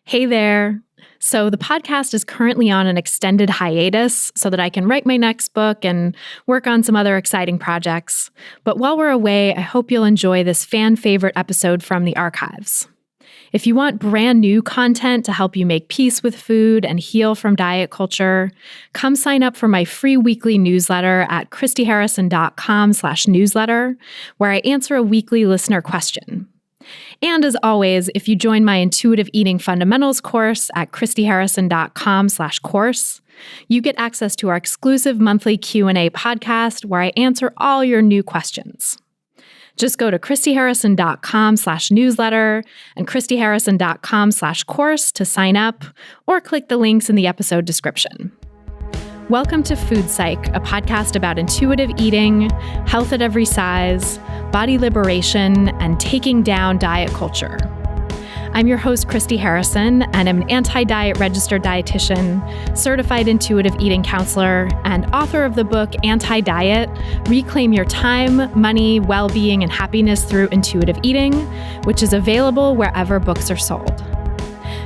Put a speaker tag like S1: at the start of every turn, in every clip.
S1: Hey there. So the podcast is currently on an extended hiatus so that I can write my next book and work on some other exciting projects. But while we're away, I hope you'll enjoy this fan favorite episode from the archives. If you want brand new content to help you make peace with food and heal from diet culture, come sign up for my free weekly newsletter at christyharrison.com/newsletter, where I answer a weekly listener question. And as always, if you join my Intuitive Eating Fundamentals course at christyharrison.com/course, you get access to our exclusive monthly Q&A podcast where I answer all your new questions. Just go to christyharrison.com/newsletter and christyharrison.com/course to sign up, or click the links in the episode description. Welcome to Food Psych, a podcast about intuitive eating, health at every size, body liberation, and taking down diet culture. I'm your host, Christy Harrison, and I'm an anti-diet registered dietitian, certified intuitive eating counselor, and author of the book Anti-Diet: Reclaim Your Time, Money, Well-Being, and Happiness Through Intuitive Eating, which is available wherever books are sold.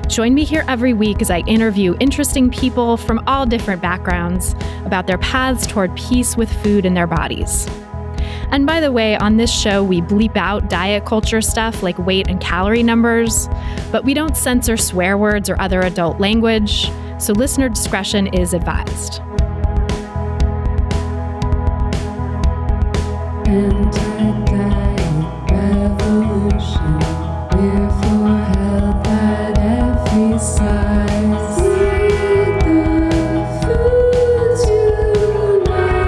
S1: Join me here every week as I interview interesting people from all different backgrounds about their paths toward peace with food and their bodies. And by the way, on this show, we bleep out diet culture stuff like weight and calorie numbers, but we don't censor swear words or other adult language, so listener discretion is advised. Anti-diet revolution, we're for health at every size. Eat the foods you like.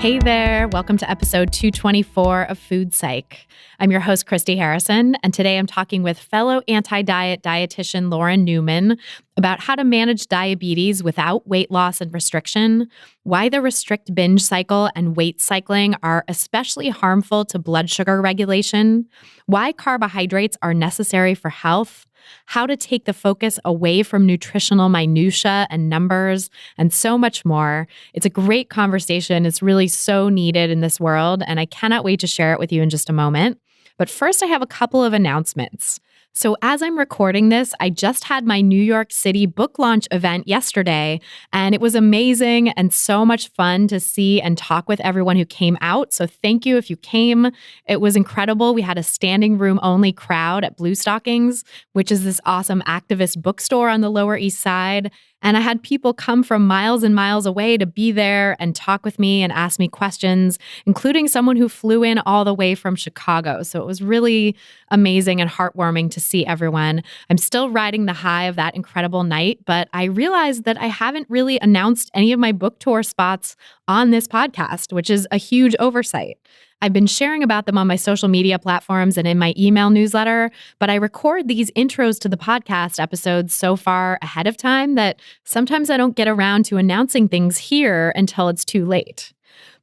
S1: Hey there, welcome to episode 224 of Food Psych. I'm your host, Christy Harrison, and today I'm talking with fellow anti-diet dietitian Lauren Newman about how to manage diabetes without weight loss and restriction, why the restrict-binge cycle and weight cycling are especially harmful to blood sugar regulation, why carbohydrates are necessary for health, how to take the focus away from nutritional minutiae and numbers, and so much more. It's a great conversation. It's really so needed in this world, and I cannot wait to share it with you in just a moment. But first, I have a couple of announcements. So as I'm recording this, I just had my New York City book launch event yesterday, and it was amazing and so much fun to see and talk with everyone who came out. So thank you if you came. It was incredible. We had a standing room only crowd at Blue Stockings, which is this awesome activist bookstore on the Lower East Side. And I had people come from miles and miles away to be there and talk with me and ask me questions, including someone who flew in all the way from Chicago. So it was really amazing and heartwarming to see everyone. I'm still riding the high of that incredible night, but I realized that I haven't really announced any of my book tour spots on this podcast, which is a huge oversight. I've been sharing about them on my social media platforms and in my email newsletter, but I record these intros to the podcast episodes so far ahead of time that sometimes I don't get around to announcing things here until it's too late.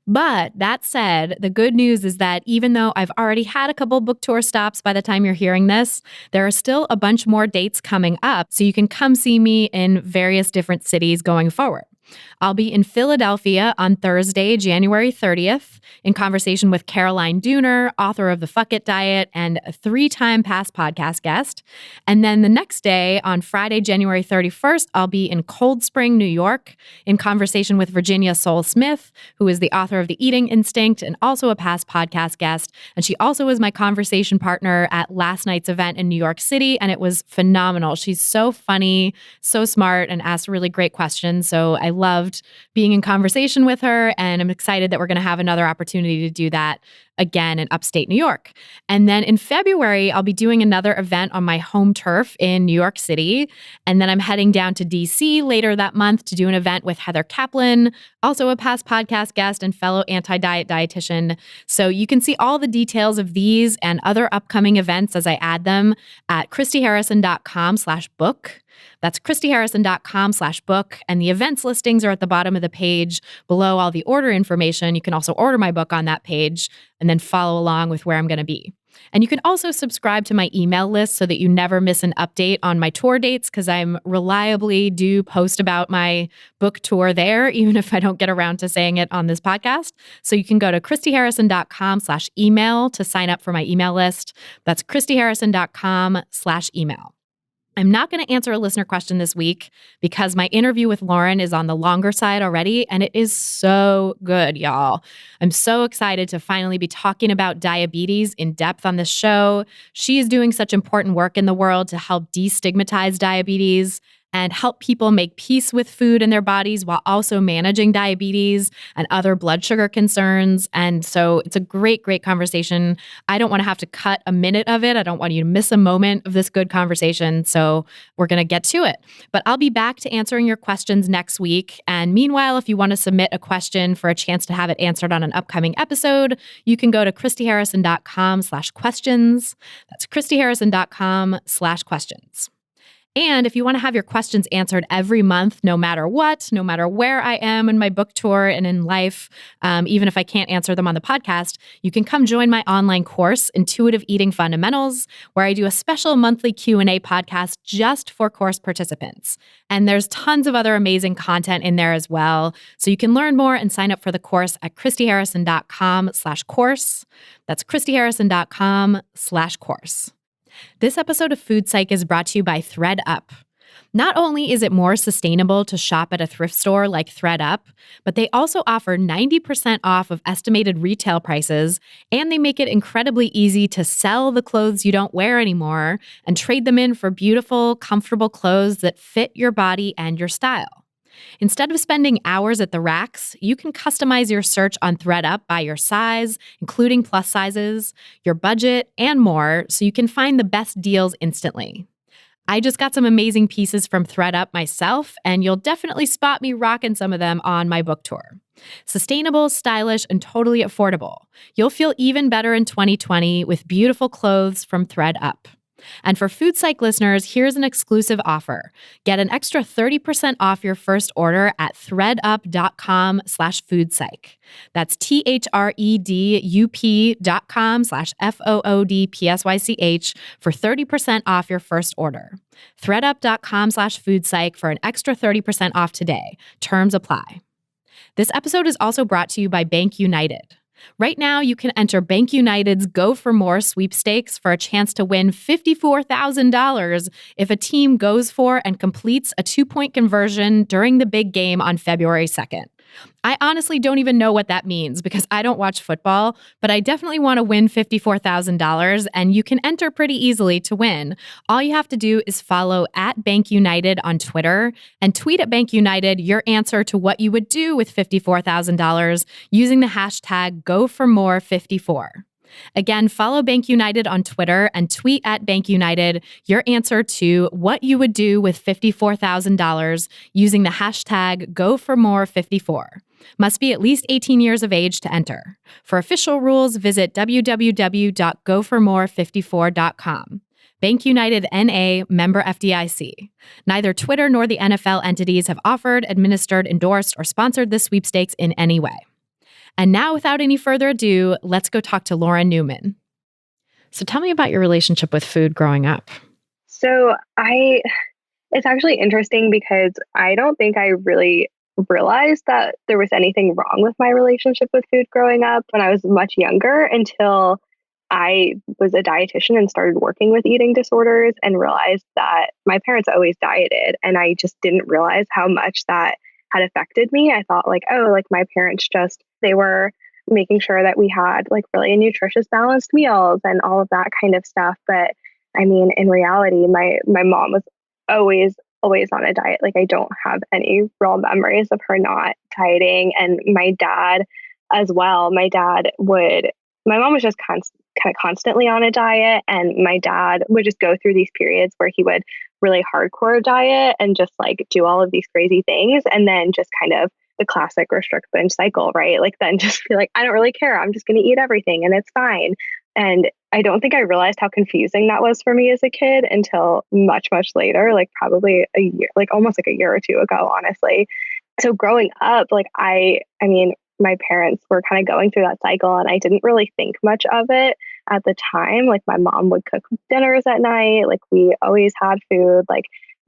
S1: But that said, the good news is that even though I've already had a couple book tour stops by the time you're hearing this, there are still a bunch more dates coming up, so you can come see me in various different cities going forward. I'll be in Philadelphia on Thursday, January 30th, in conversation with Caroline Dooner, author of The Fuck It Diet and a 3-time past podcast guest. And then the next day, on Friday, January 31st, I'll be in Cold Spring, New York, in conversation with Virginia Soul Smith, who is the author of The Eating Instinct and also a past podcast guest. And she also was my conversation partner at last night's event in New York City, and it was phenomenal. She's so funny, so smart, and asked really great questions. So I loved being in conversation with her, and I'm excited that we're going to have another opportunity to do that again in upstate New York. And then in February, I'll be doing another event on my home turf in New York City. And then I'm heading down to DC later that month to do an event with Heather Kaplan, also a past podcast guest and fellow anti-diet dietitian. So you can see all the details of these and other upcoming events as I add them at christyharrison.com/book. That's christyharrison.com/book. And the events listings are at the bottom of the page below all the order information. You can also order my book on that page and then follow along with where I'm going to be. And you can also subscribe to my email list so that you never miss an update on my tour dates, because I'm reliably do post about my book tour there, even if I don't get around to saying it on this podcast. So you can go to christyharrison.com/email to sign up for my email list. That's christyharrison.com/email. I'm not going to answer a listener question this week because my interview with Lauren is on the longer side already, and it is so good, y'all. I'm so excited to finally be talking about diabetes in depth on this show. She is doing such important work in the world to help destigmatize diabetes and help people make peace with food in their bodies while also managing diabetes and other blood sugar concerns. And so it's a great, great conversation. I don't want to have to cut a minute of it. I don't want you to miss a moment of this good conversation. So we're going to get to it. But I'll be back to answering your questions next week. And meanwhile, if you want to submit a question for a chance to have it answered on an upcoming episode, you can go to christyharrison.com/questions. That's christyharrison.com/questions. And if you want to have your questions answered every month, no matter what, no matter where I am in my book tour and in life, even if I can't answer them on the podcast, you can come join my online course, Intuitive Eating Fundamentals, where I do a special monthly Q&A podcast just for course participants. And there's tons of other amazing content in there as well. So you can learn more and sign up for the course at christyharrison.com/course. That's christyharrison.com/course. This episode of Food Psych is brought to you by ThredUp. Not only is it more sustainable to shop at a thrift store like ThredUp, but they also offer 90% off of estimated retail prices, and they make it incredibly easy to sell the clothes you don't wear anymore and trade them in for beautiful, comfortable clothes that fit your body and your style. Instead of spending hours at the racks, you can customize your search on ThredUp by your size, including plus sizes, your budget, and more, so you can find the best deals instantly. I just got some amazing pieces from ThredUp myself, and you'll definitely spot me rocking some of them on my book tour. Sustainable, stylish, and totally affordable. You'll feel even better in 2020 with beautiful clothes from ThredUp. And for Food Psych listeners, here's an exclusive offer. Get an extra 30% off your first order at thredup.com/foodpsych. That's THREDUP.com/FOODPSYCH for 30% off your first order. thredup.com/foodpsych for an extra 30% off today. Terms apply. This episode is also brought to you by Bank United. Right now, you can enter Bank United's Go for More sweepstakes for a chance to win $54,000 if a team goes for and completes a 2-point conversion during the big game on February 2nd. I honestly don't even know what that means because I don't watch football, but I definitely want to win $54,000, and you can enter pretty easily to win. All you have to do is follow @BankUnited on Twitter and tweet at Bank United your answer to what you would do with $54,000 using the hashtag #GoForMore54. Again, follow Bank United on Twitter and tweet at Bank United your answer to what you would do with $54,000 using the hashtag #GoForMore54. Must be at least 18 years of age to enter. For official rules, visit www.goformore54.com. Bank United N.A., member FDIC. Neither Twitter nor the NFL entities have offered, administered, endorsed, or sponsored this sweepstakes in any way. And now, without any further ado, let's go talk to Lauren Newman. So tell me about your relationship with food growing up.
S2: So it's actually interesting because I don't think I really realized that there was anything wrong with my relationship with food growing up when I was much younger until I was a dietitian and started working with eating disorders and realized that my parents always dieted. And I just didn't realize how much that had affected me. I thought my parents they were making sure that we had really nutritious, balanced meals and all of that kind of stuff. But I mean, in reality, my mom was always on a diet. I don't have any real memories of her not dieting. And my dad as well. My mom was just kind of constantly on a diet. And my dad would just go through these periods where he would really hardcore diet and just do all of these crazy things. And then just kind of the classic restrict-binge cycle, right? Then just be I don't really care. I'm just going to eat everything and it's fine. And I don't think I realized how confusing that was for me as a kid until much, much later, probably a year, almost a year or two ago, honestly. So growing up, I mean, my parents were kind of going through that cycle and I didn't really think much of it at the time, like my mom would cook dinners at night. Like we always had food. Like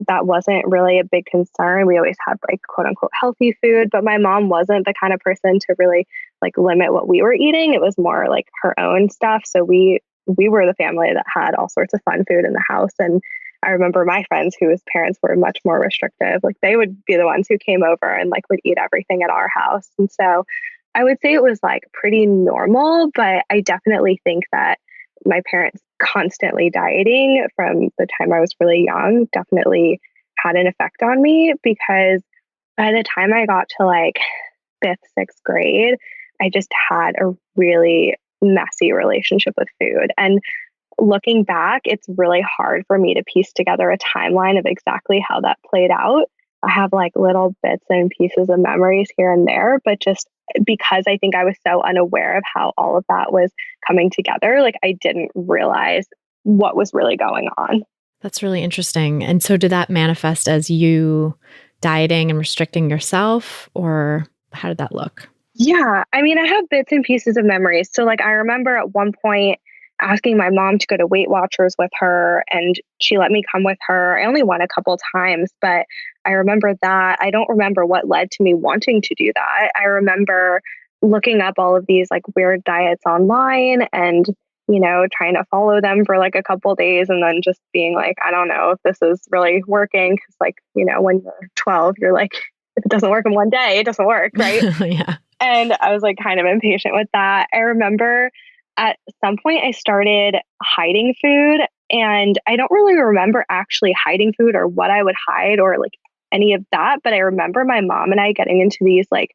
S2: that wasn't really a big concern. We always had like quote unquote healthy food, but my mom wasn't the kind of person to really like limit what we were eating. It was more like her own stuff. So we were the family that had all sorts of fun food in the house. And I remember my friends whose parents were much more restrictive, like they would be the ones who came over and like would eat everything at our house. And so I would say it was like pretty normal, but I definitely think that my parents constantly dieting from the time I was really young definitely had an effect on me, because by the time I got to like fifth, sixth grade, I just had a really messy relationship with food. And looking back, it's really hard for me to piece together a timeline of exactly how that played out. I have like little bits and pieces of memories here and there, but just because I think I was so unaware of how all of that was coming together, like I didn't realize what was really going on.
S1: That's really interesting. And so did that manifest as you dieting and restricting yourself, or how did that look?
S2: Yeah, I mean, I have bits and pieces of memories. So like I remember at one point asking my mom to go to Weight Watchers with her, and she let me come with her. I only went a couple times, but I remember that. I don't remember what led to me wanting to do that. I remember looking up all of these like weird diets online and, trying to follow them for like a couple days and then just being like, I don't know if this is really working. Cause like, when you're 12, you're like, if it doesn't work in one day, it doesn't work. Right.
S1: Yeah.
S2: And I was like kind of impatient with that. I remember at some point I started hiding food, and I don't really remember actually hiding food or what I would hide or like any of that. But I remember my mom and I getting into these like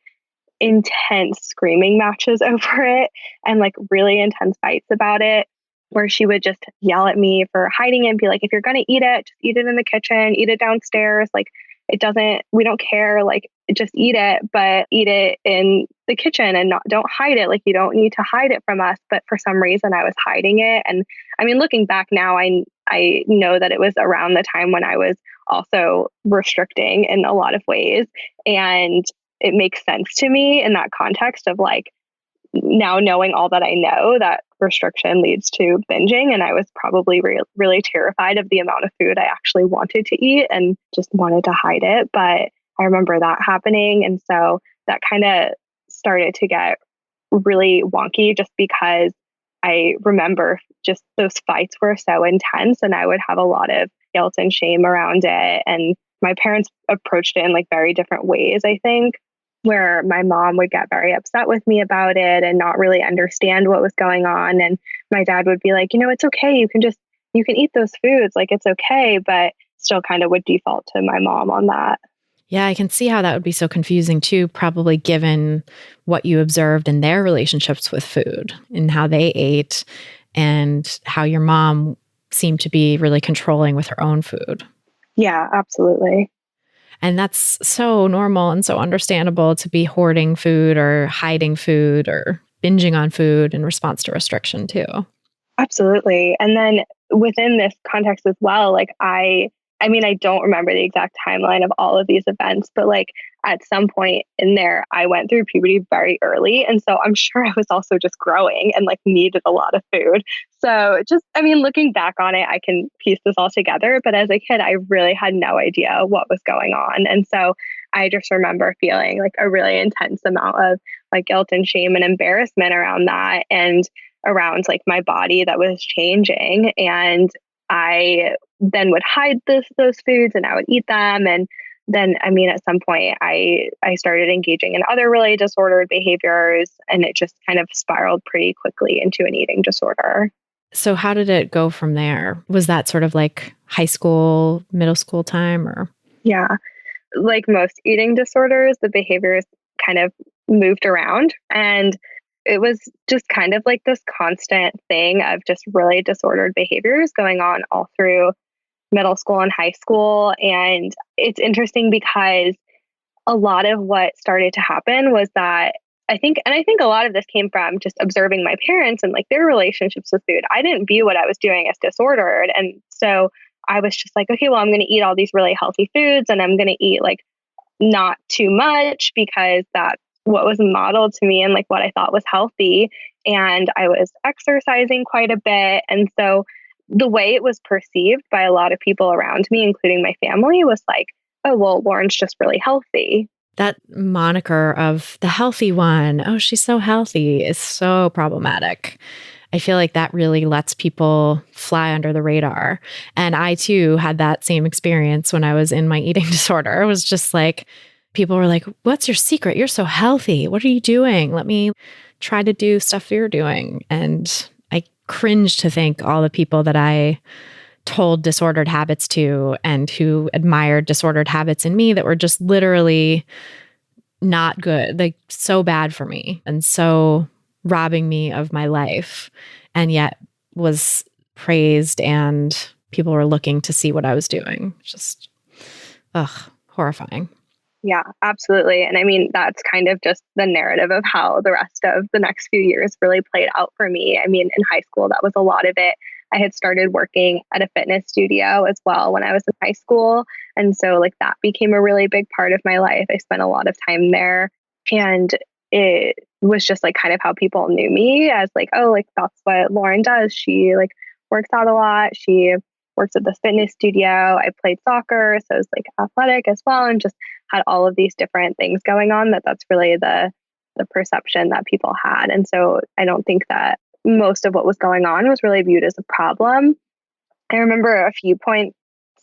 S2: intense screaming matches over it and like really intense fights about it, where she would just yell at me for hiding it and be like, if you're going to eat it, just eat it in the kitchen, eat it downstairs. Like we don't care. Like just eat it, but eat it in the kitchen and don't hide it. Like you don't need to hide it from us. But for some reason I was hiding it. And I mean, looking back now, I know that it was around the time when I was also restricting in a lot of ways. And it makes sense to me in that context of like, now knowing all that I know, that restriction leads to binging. And I was probably really terrified of the amount of food I actually wanted to eat and just wanted to hide it. But I remember that happening. And so that kind of started to get really wonky just because I remember just those fights were so intense and I would have a lot of guilt and shame around it. And my parents approached it in like very different ways, I think, where my mom would get very upset with me about it and not really understand what was going on. And my dad would be like, it's okay. You can eat those foods. Like it's okay. But still kind of would default to my mom on that.
S1: Yeah, I can see how that would be so confusing too, probably given what you observed in their relationships with food and how they ate and how your mom seemed to be really controlling with her own food.
S2: Yeah, absolutely.
S1: And that's so normal and so understandable to be hoarding food or hiding food or binging on food in response to restriction too.
S2: Absolutely. And then within this context as well, like I mean, I don't remember the exact timeline of all of these events, but like at some point in there, I went through puberty very early. And so I'm sure I was also just growing and like needed a lot of food. So looking back on it, I can piece this all together. But as a kid, I really had no idea what was going on. And so I just remember feeling like a really intense amount of like guilt and shame and embarrassment around that and around like my body that was changing. And I then would hide those foods and I would eat them. And then, at some point I started engaging in other really disordered behaviors, and it just kind of spiraled pretty quickly into an eating disorder.
S1: So how did it go from there? Was that sort of like high school, middle school time or?
S2: Yeah. Like most eating disorders, the behaviors kind of moved around, and it was just kind of like this constant thing of just really disordered behaviors going on all through middle school and high school. And it's interesting because a lot of what started to happen was that I think a lot of this came from just observing my parents and like their relationships with food. I didn't view what I was doing as disordered. And so I was just like, okay, well, I'm going to eat all these really healthy foods and I'm going to eat like not too much because that what was modeled to me and like what I thought was healthy. And I was exercising quite a bit. And so the way it was perceived by a lot of people around me, including my family, was like, oh, well, Lauren's just really healthy.
S1: That moniker of the healthy one, oh, she's so healthy, is so problematic. I feel like that really lets people fly under the radar. And I too had that same experience when I was in my eating disorder. It was just like, people were like, what's your secret? You're so healthy. What are you doing? Let me try to do stuff you're doing. And I cringe to think all the people that I told disordered habits to and who admired disordered habits in me that were just literally not good, like so bad for me and so robbing me of my life, and yet was praised and people were looking to see what I was doing. Just, horrifying.
S2: Yeah, absolutely. And I mean, that's kind of just the narrative of how the rest of the next few years really played out for me. I mean, in high school, that was a lot of it. I had started working at a fitness studio as well when I was in high school. And so like that became a really big part of my life. I spent a lot of time there, and it was just like kind of how people knew me as like, oh, like that's what Lauren does. She like works out a lot. She works at this fitness studio. I played soccer, so I was like athletic as well, and just had all of these different things going on. That's really the perception that people had. And so I don't think that most of what was going on was really viewed as a problem. I remember a few points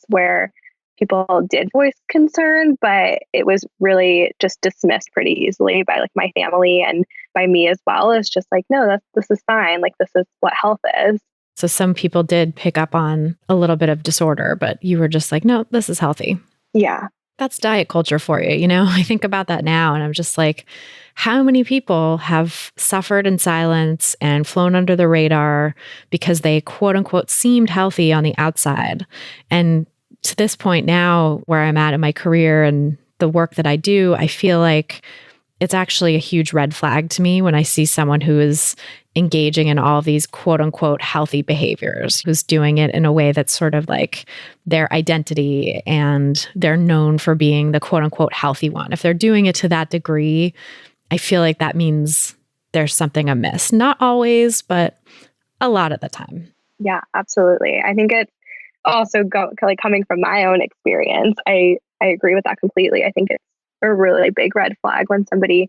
S2: where people did voice concern, but it was really just dismissed pretty easily by like my family and by me as well. It's just like, no, this is fine. Like this is what health is.
S1: So some people did pick up on a little bit of disorder, but you were just like, no, this is healthy.
S2: Yeah.
S1: That's diet culture for you. You know, I think about that now and I'm just like, how many people have suffered in silence and flown under the radar because they quote unquote seemed healthy on the outside? And to this point now where I'm at in my career and the work that I do, I feel like it's actually a huge red flag to me when I see someone who is engaging in all these quote unquote healthy behaviors, who's doing it in a way that's sort of like their identity and they're known for being the quote unquote healthy one. If they're doing it to that degree, I feel like that means there's something amiss. Not always, but a lot of the time.
S2: Yeah, absolutely. I think it's also like coming from my own experience. I agree with that completely. I think it's a really big red flag when somebody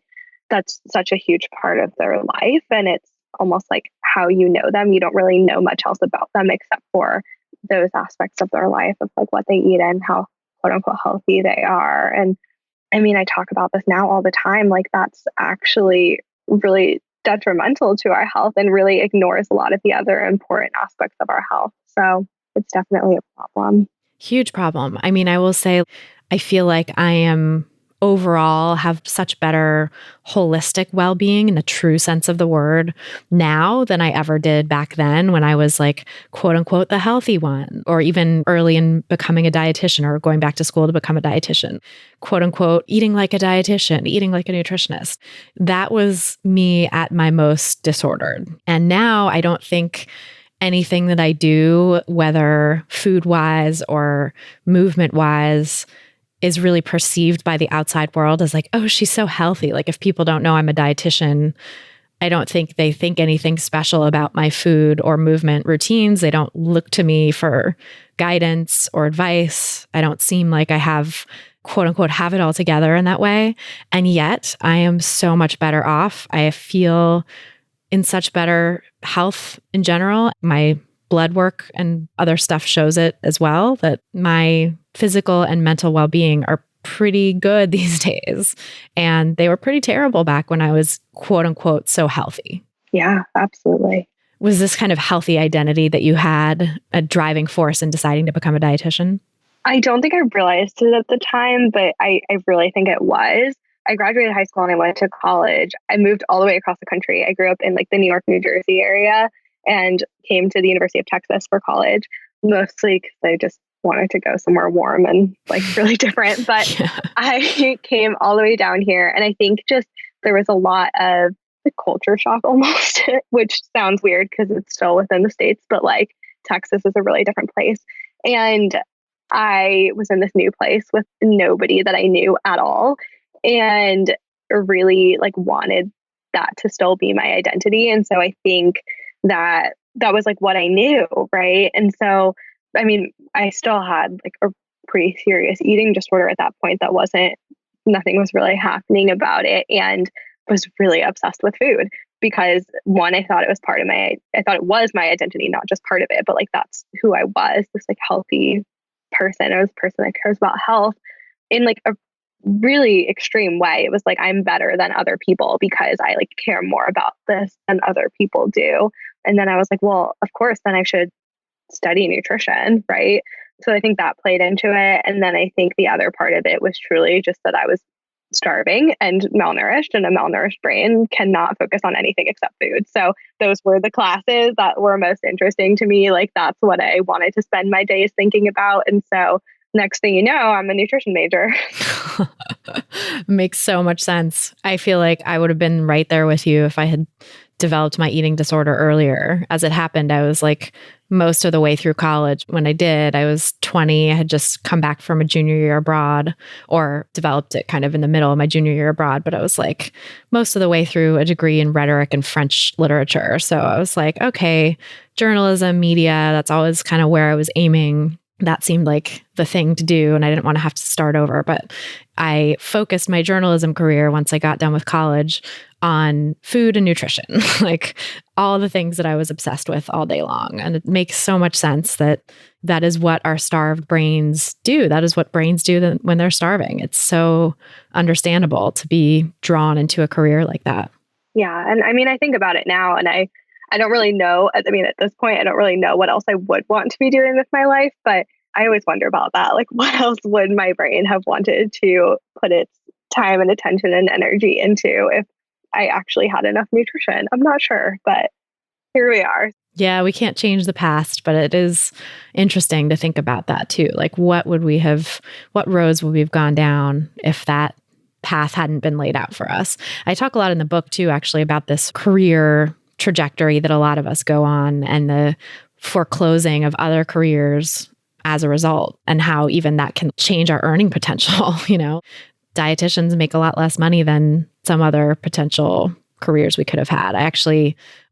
S2: that's such a huge part of their life and it's almost like how you know them. You don't really know much else about them except for those aspects of their life of like what they eat and how quote unquote healthy they are. And I mean, I talk about this now all the time. Like that's actually really detrimental to our health and really ignores a lot of the other important aspects of our health. So it's definitely a problem.
S1: Huge problem. I mean, I will say, I feel like I am overall have such better holistic well-being in the true sense of the word now than I ever did back then when I was like, quote unquote, the healthy one, or even early in becoming a dietitian or going back to school to become a dietitian, quote unquote, eating like a dietitian, eating like a nutritionist. That was me at my most disordered. And now I don't think anything that I do, whether food-wise or movement-wise, is really perceived by the outside world as like, oh, she's so healthy. Like if people don't know I'm a dietitian, I don't think they think anything special about my food or movement routines. They don't look to me for guidance or advice. I don't seem like I have, quote unquote, have it all together in that way. And yet I am so much better off. I feel in such better health in general. My blood work and other stuff shows it as well, that my physical and mental well-being are pretty good these days. And they were pretty terrible back when I was, quote unquote, so healthy.
S2: Yeah, absolutely.
S1: Was this kind of healthy identity that you had a driving force in deciding to become a dietitian?
S2: I don't think I realized it at the time, but I really think it was. I graduated high school and I went to college. I moved all the way across the country. I grew up in like the New York, New Jersey area and came to the University of Texas for college, mostly because I just wanted to go somewhere warm and like really different. But yeah. I came all the way down here. And I think just there was a lot of the culture shock almost, which sounds weird because it's still within the States, but like Texas is a really different place. And I was in this new place with nobody that I knew at all. And really like wanted that to still be my identity. And so I think that that was like what I knew. Right. And so, I mean, I still had like a pretty serious eating disorder at that point. Nothing was really happening about it, and was really obsessed with food because one, I thought it was my identity, not just part of it, but like that's who I was, this like healthy person. I was a person that cares about health in like a really extreme way. It was like, I'm better than other people because I like care more about this than other people do. And then I was like, well, of course, then I should study nutrition, right? So I think that played into it. And then I think the other part of it was truly just that I was starving and malnourished, and a malnourished brain cannot focus on anything except food. So those were the classes that were most interesting to me. Like that's what I wanted to spend my days thinking about. And so next thing you know, I'm a nutrition major.
S1: Makes so much sense. I feel like I would have been right there with you if I had developed my eating disorder earlier. As it happened, I was like most of the way through college. When I did, I was 20. I had just come back from a junior year abroad, or developed it kind of in the middle of my junior year abroad. But I was like most of the way through a degree in rhetoric and French literature. So I was like, okay, journalism, media, that's always kind of where I was aiming. That seemed like the thing to do, and I didn't want to have to start over. But I focused my journalism career once I got done with college on food and nutrition, like all the things that I was obsessed with all day long. And it makes so much sense that that is what our starved brains do. That is what brains do when they're starving. It's so understandable to be drawn into a career like that.
S2: Yeah. And I mean, I think about it now, and I don't really know. I mean, at this point, I don't really know what else I would want to be doing with my life, but I always wonder about that. Like, what else would my brain have wanted to put its time and attention and energy into if I actually had enough nutrition? I'm not sure, but here we are.
S1: Yeah, we can't change the past, but it is interesting to think about that too. Like, what roads would we have gone down if that path hadn't been laid out for us? I talk a lot in the book too, actually, about this career trajectory that a lot of us go on and the foreclosing of other careers as a result, and how even that can change our earning potential. Dietitians make a lot less money than some other potential careers we could have had.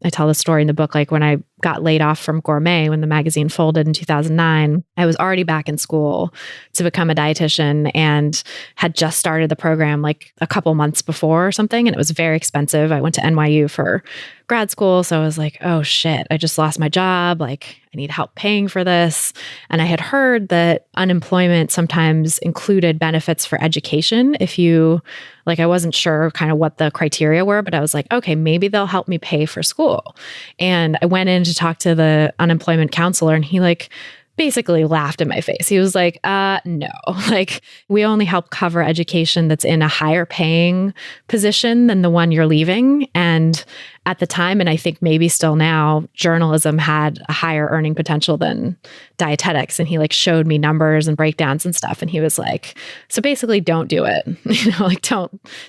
S1: I tell the story in the book, like when I got laid off from Gourmet, when the magazine folded in 2009, I was already back in school to become a dietitian and had just started the program like a couple months before or something. And it was very expensive. I went to NYU for grad school. So I was like, oh shit, I just lost my job. Like I need help paying for this. And I had heard that unemployment sometimes included benefits for education. I wasn't sure kind of what the criteria were, but I was like, okay, maybe they'll help me pay for school. And I went in to talk to the unemployment counselor, and he basically laughed in my face. He was like, no, we only help cover education that's in a higher paying position than the one you're leaving. And at the time, and I think maybe still now, journalism had a higher earning potential than dietetics. And he showed me numbers and breakdowns and stuff. And he was like, so basically don't do it.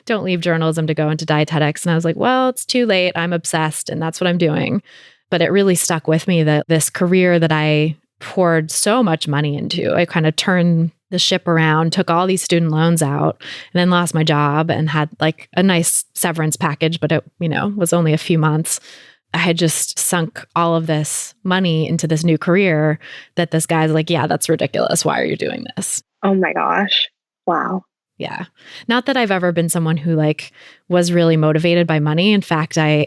S1: Don't leave journalism to go into dietetics. And I was like, well, it's too late. I'm obsessed and that's what I'm doing. But it really stuck with me that this career that I poured so much money into, I kind of turned the ship around, took all these student loans out, and then lost my job and had a nice severance package, but it, was only a few months. I had just sunk all of this money into this new career that this guy's like, yeah, that's ridiculous. Why are you doing this?
S2: Oh my gosh. Wow.
S1: Yeah. Not that I've ever been someone who was really motivated by money. In fact, I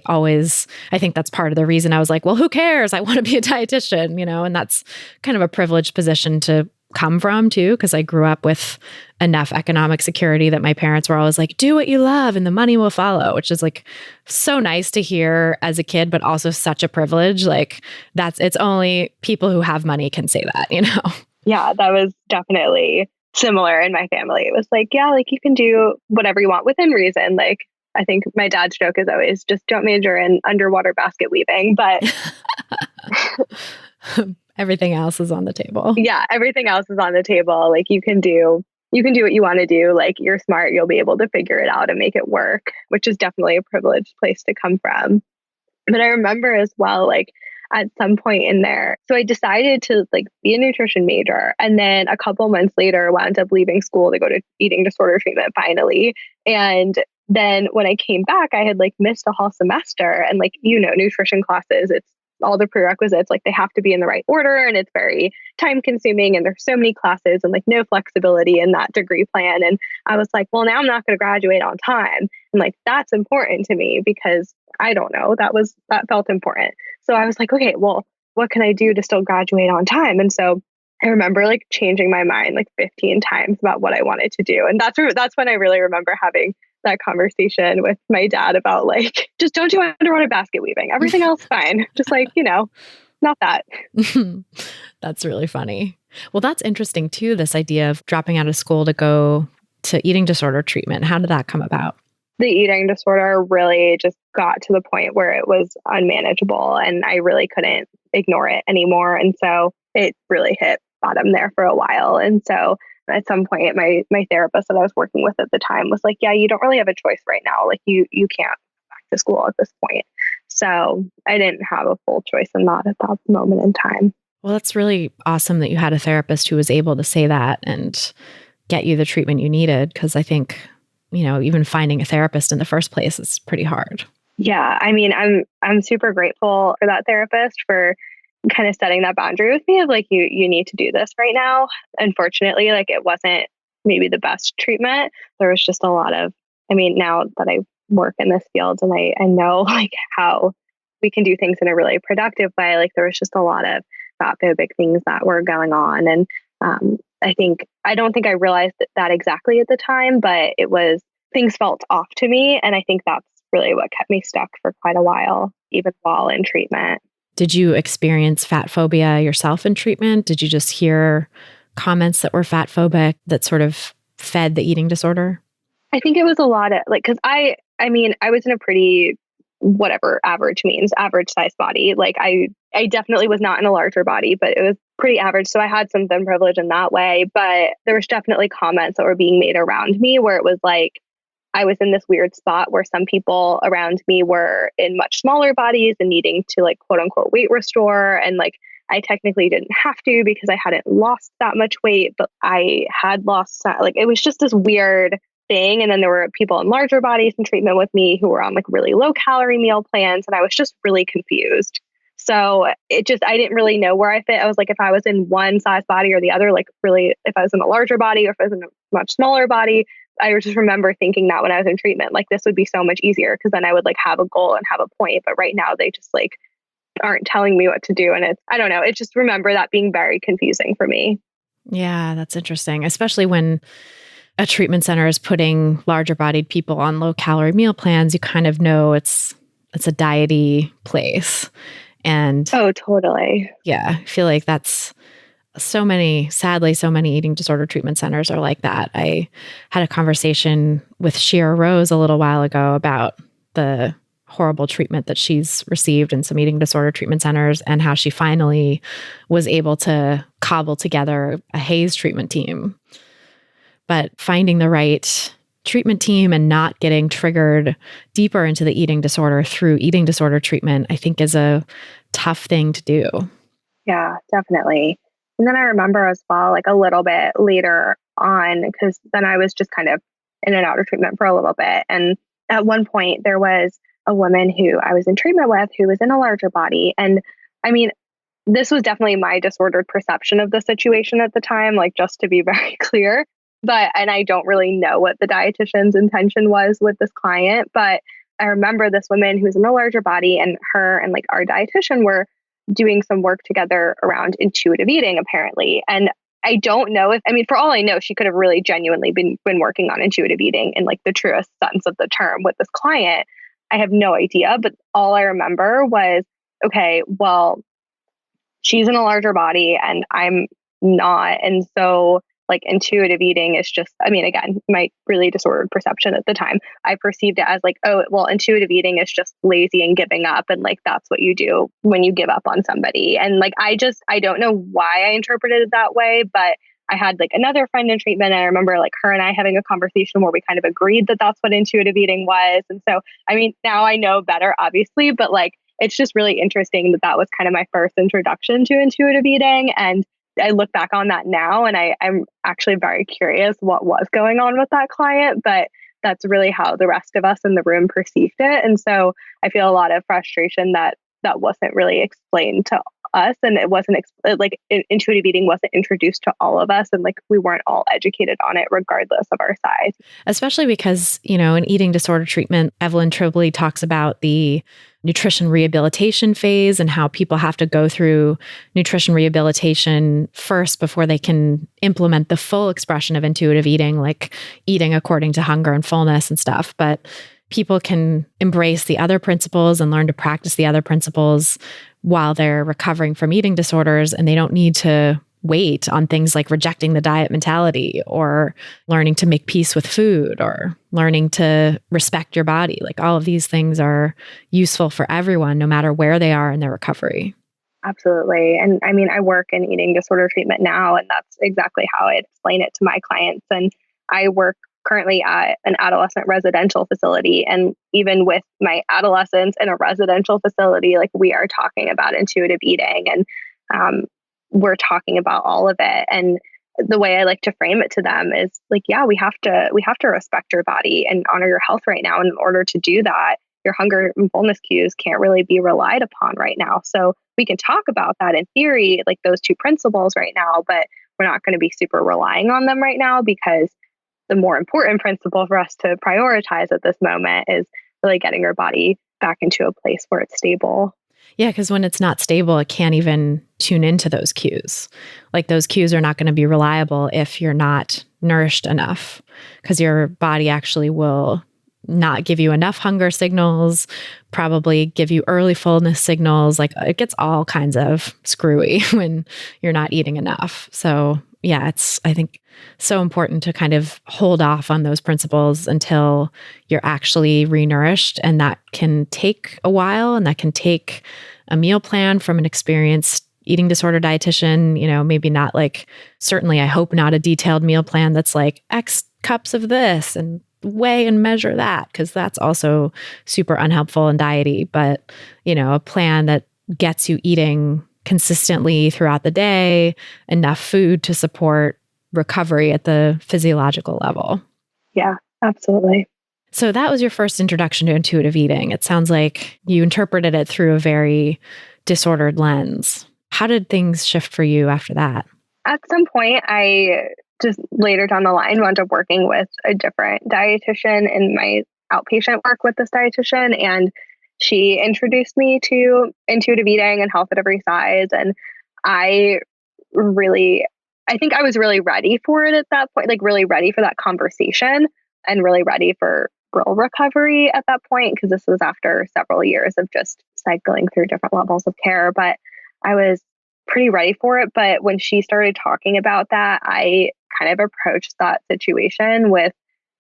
S1: think that's part of the reason I was like, well, who cares? I want to be a dietitian, and that's kind of a privileged position to come from too, because I grew up with enough economic security that my parents were always like, do what you love and the money will follow, which is so nice to hear as a kid, but also such a privilege. It's only people who have money can say that,
S2: Yeah, that was definitely similar in my family. It was you can do whatever you want within reason. I think my dad's joke is always just don't major in underwater basket weaving, but
S1: everything else is on the table.
S2: Yeah, everything else is on the table. You can do what you want to do. You're smart, you'll be able to figure it out and make it work, which is definitely a privileged place to come from. But I remember as well, at some point in there, so I decided to be a nutrition major. And then a couple months later, wound up leaving school to go to eating disorder treatment finally. And then when I came back, I had like missed a whole semester. And like, nutrition classes, it's all the prerequisites, like they have to be in the right order and it's very time consuming and there's so many classes and like no flexibility in that degree plan. And I was like, well, now I'm not going to graduate on time. And like, that's important to me because I don't know, that felt important. So I was like, okay, well, what can I do to still graduate on time? And so I remember like changing my mind like 15 times about what I wanted to do. And that's when I really remember having that conversation with my dad about like, just don't do underwater basket weaving. Everything else fine. Just like, not that.
S1: That's really funny. Well, that's interesting too, this idea of dropping out of school to go to eating disorder treatment. How did that come about?
S2: The eating disorder really just got to the point where it was unmanageable and I really couldn't ignore it anymore. And so it really hit bottom there for a while. And so at some point, my therapist that I was working with at the time was like, yeah, you don't really have a choice right now. Like you can't go back to school at this point. So I didn't have a full choice in that at that moment in time.
S1: Well, that's really awesome that you had a therapist who was able to say that and get you the treatment you needed. Because I think, even finding a therapist in the first place is pretty hard.
S2: Yeah. I mean, I'm super grateful for that therapist for kind of setting that boundary with me of like, you need to do this right now. Unfortunately, like it wasn't maybe the best treatment. There was just a lot of, now that I work in this field and I know like how we can do things in a really productive way, like there was just a lot of fat phobic things that were going on. And I don't think I realized that exactly at the time, but things felt off to me. And I think that's really what kept me stuck for quite a while, even while in treatment.
S1: Did you experience fat phobia yourself in treatment? Did you just hear comments that were fat phobic that sort of fed the eating disorder?
S2: I think it was a lot of like, cause I was in a pretty, whatever average means, average size body. Like I definitely was not in a larger body, but it was pretty average. So I had some thin privilege in that way, but there was definitely comments that were being made around me where it was like, I was in this weird spot where some people around me were in much smaller bodies and needing to like quote unquote weight restore. And like, I technically didn't have to because I hadn't lost that much weight, but I had lost, like, it was just this weird thing. And then there were people in larger bodies in treatment with me who were on like really low calorie meal plans. And I was just really confused. So I didn't really know where I fit. I was like, if I was in one size body or the other, like really, if I was in a larger body or if I was in a much smaller body, I just remember thinking that when I was in treatment, like this would be so much easier because then I would like have a goal and have a point. But right now they just like aren't telling me what to do. And I don't know, it just remember that being very confusing for me.
S1: Yeah, that's interesting, especially when a treatment center is putting larger bodied people on low calorie meal plans. You kind of know it's a diety place. And
S2: oh, totally.
S1: Yeah, I feel like that's sadly, so many eating disorder treatment centers are like that. I had a conversation with Shira Rose a little while ago about the horrible treatment that she's received in some eating disorder treatment centers and how she finally was able to cobble together a HAES treatment team. But finding the right treatment team and not getting triggered deeper into the eating disorder through eating disorder treatment, I think is a tough thing to do.
S2: Yeah, definitely. And then I remember as well, like a little bit later on, because then I was just kind of in and out of treatment for a little bit. And at one point, there was a woman who I was in treatment with who was in a larger body. And this was definitely my disordered perception of the situation at the time, like just to be very clear. And I don't really know what the dietitian's intention was with this client. But I remember this woman who was in a larger body and her and like our dietitian were doing some work together around intuitive eating, apparently. And I don't know for all I know, she could have really genuinely been working on intuitive eating in like the truest sense of the term with this client. I have no idea. But all I remember was, okay, well, she's in a larger body and I'm not. And so like intuitive eating is just, again, my really disordered perception at the time, I perceived it as like, oh, well, intuitive eating is just lazy and giving up. And like, that's what you do when you give up on somebody. And like, I don't know why I interpreted it that way, but I had like another friend in treatment. And I remember like her and I having a conversation where we kind of agreed that that's what intuitive eating was. And so, now I know better, obviously, but like, it's just really interesting that that was kind of my first introduction to intuitive eating. And I look back on that now and I'm actually very curious what was going on with that client. But that's really how the rest of us in the room perceived it. And so I feel a lot of frustration that that wasn't really explained to us, and it wasn't intuitive eating wasn't introduced to all of us, and like we weren't all educated on it regardless of our size.
S1: Especially because, in eating disorder treatment, Evelyn Tribole talks about the nutrition rehabilitation phase and how people have to go through nutrition rehabilitation first before they can implement the full expression of intuitive eating, like eating according to hunger and fullness and stuff. But people can embrace the other principles and learn to practice the other principles while they're recovering from eating disorders, and they don't need to wait on things like rejecting the diet mentality or learning to make peace with food or learning to respect your body. Like all of these things are useful for everyone, no matter where they are in their recovery.
S2: Absolutely. And I mean, I work in eating disorder treatment now, and that's exactly how I explain it to my clients. And I work currently at an adolescent residential facility. And even with my adolescents in a residential facility, like we are talking about intuitive eating, and we're talking about all of it. And the way I like to frame it to them is like, yeah, we have to respect your body and honor your health right now. And in order to do that, your hunger and fullness cues can't really be relied upon right now. So we can talk about that in theory, like those two principles right now, but we're not going to be super relying on them right now, because the more important principle for us to prioritize at this moment is really getting your body back into a place where it's stable.
S1: Yeah, because when it's not stable, it can't even tune into those cues. Like those cues are not going to be reliable if you're not nourished enough, because your body actually will not give you enough hunger signals, probably give you early fullness signals. Like it gets all kinds of screwy when you're not eating enough. So yeah, it's, I think, so important to kind of hold off on those principles until you're actually renourished. And that can take a while, and that can take a meal plan from an experienced eating disorder dietitian, maybe not like, certainly I hope not a detailed meal plan that's like X cups of this and weigh and measure that, because that's also super unhelpful and diety. But, a plan that gets you eating consistently throughout the day, enough food to support recovery at the physiological level.
S2: Yeah, absolutely.
S1: So that was your first introduction to intuitive eating. It sounds like you interpreted it through a very disordered lens. How did things shift for you after that?
S2: At some point, I just later down the line wound up working with a different dietitian in my outpatient work with this dietitian, and she introduced me to intuitive eating and health at every size. And I think I was really ready for it at that point, like really ready for that conversation and really ready for real recovery at that point, because this was after several years of just cycling through different levels of care. But I was pretty ready for it. But when she started talking about that, I kind of approached that situation with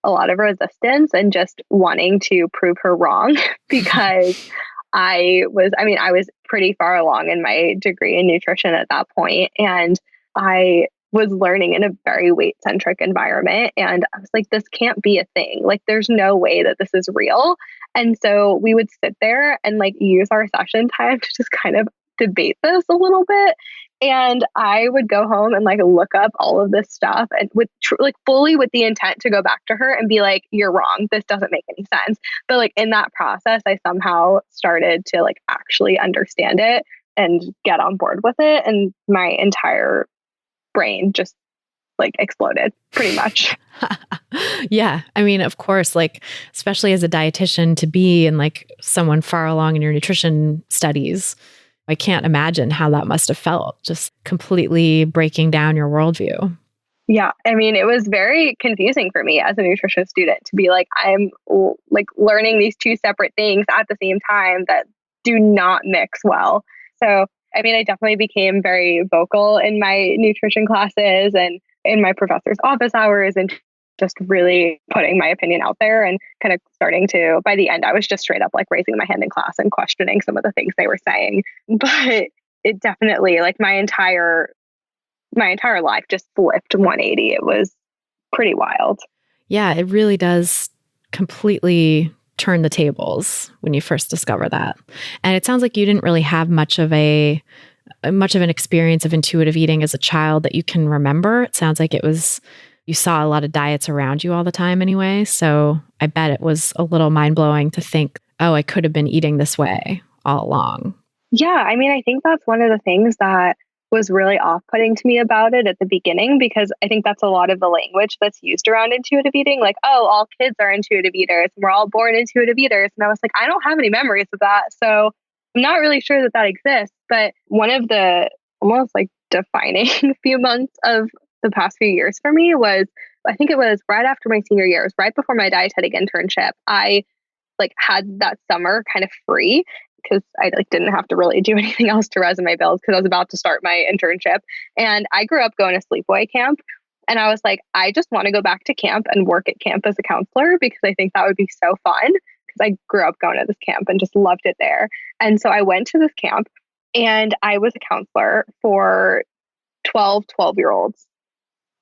S2: a lot of resistance and just wanting to prove her wrong because I was pretty far along in my degree in nutrition at that point. And I was learning in a very weight centric environment. And I was like, this can't be a thing. Like, there's no way that this is real. And so we would sit there and like use our session time to just kind of debate this a little bit. And I would go home and like look up all of this stuff and with fully with the intent to go back to her and be like, you're wrong. This doesn't make any sense. But like in that process, I somehow started to like actually understand it and get on board with it. And my entire brain just like exploded pretty much.
S1: Yeah. I mean, of course, like, especially as a dietitian, to be in like someone far along in your nutrition studies, I can't imagine how that must have felt, just completely breaking down your worldview.
S2: Yeah. I mean, it was very confusing for me as a nutrition student to be like, I'm like learning these two separate things at the same time that do not mix well. So, I mean, I definitely became very vocal in my nutrition classes and in my professor's office hours and just really putting my opinion out there and kind of starting to, by the end, I was just straight up like raising my hand in class and questioning some of the things they were saying. But it definitely, like my entire life just flipped 180. It was pretty wild.
S1: Yeah, it really does completely turn the tables when you first discover that. And it sounds like you didn't really have much of an experience of intuitive eating as a child that you can remember. It sounds like it was you saw a lot of diets around you all the time anyway. So I bet it was a little mind blowing to think, oh, I could have been eating this way all along.
S2: Yeah, I mean, I think that's one of the things that was really off-putting to me about it at the beginning, because I think that's a lot of the language that's used around intuitive eating. Like, oh, all kids are intuitive eaters. We're all born intuitive eaters. And I was like, I don't have any memories of that. So I'm not really sure that that exists. But one of the almost like defining few months of the past few years for me was, I think it was right after my senior year, it was right before my dietetic internship. I like had that summer kind of free because I like didn't have to really do anything else to resume build because I was about to start my internship. And I grew up going to sleepaway camp. And I was like, I just want to go back to camp and work at camp as a counselor because I think that would be so fun, because I grew up going to this camp and just loved it there. And so I went to this camp and I was a counselor for 12-year-olds.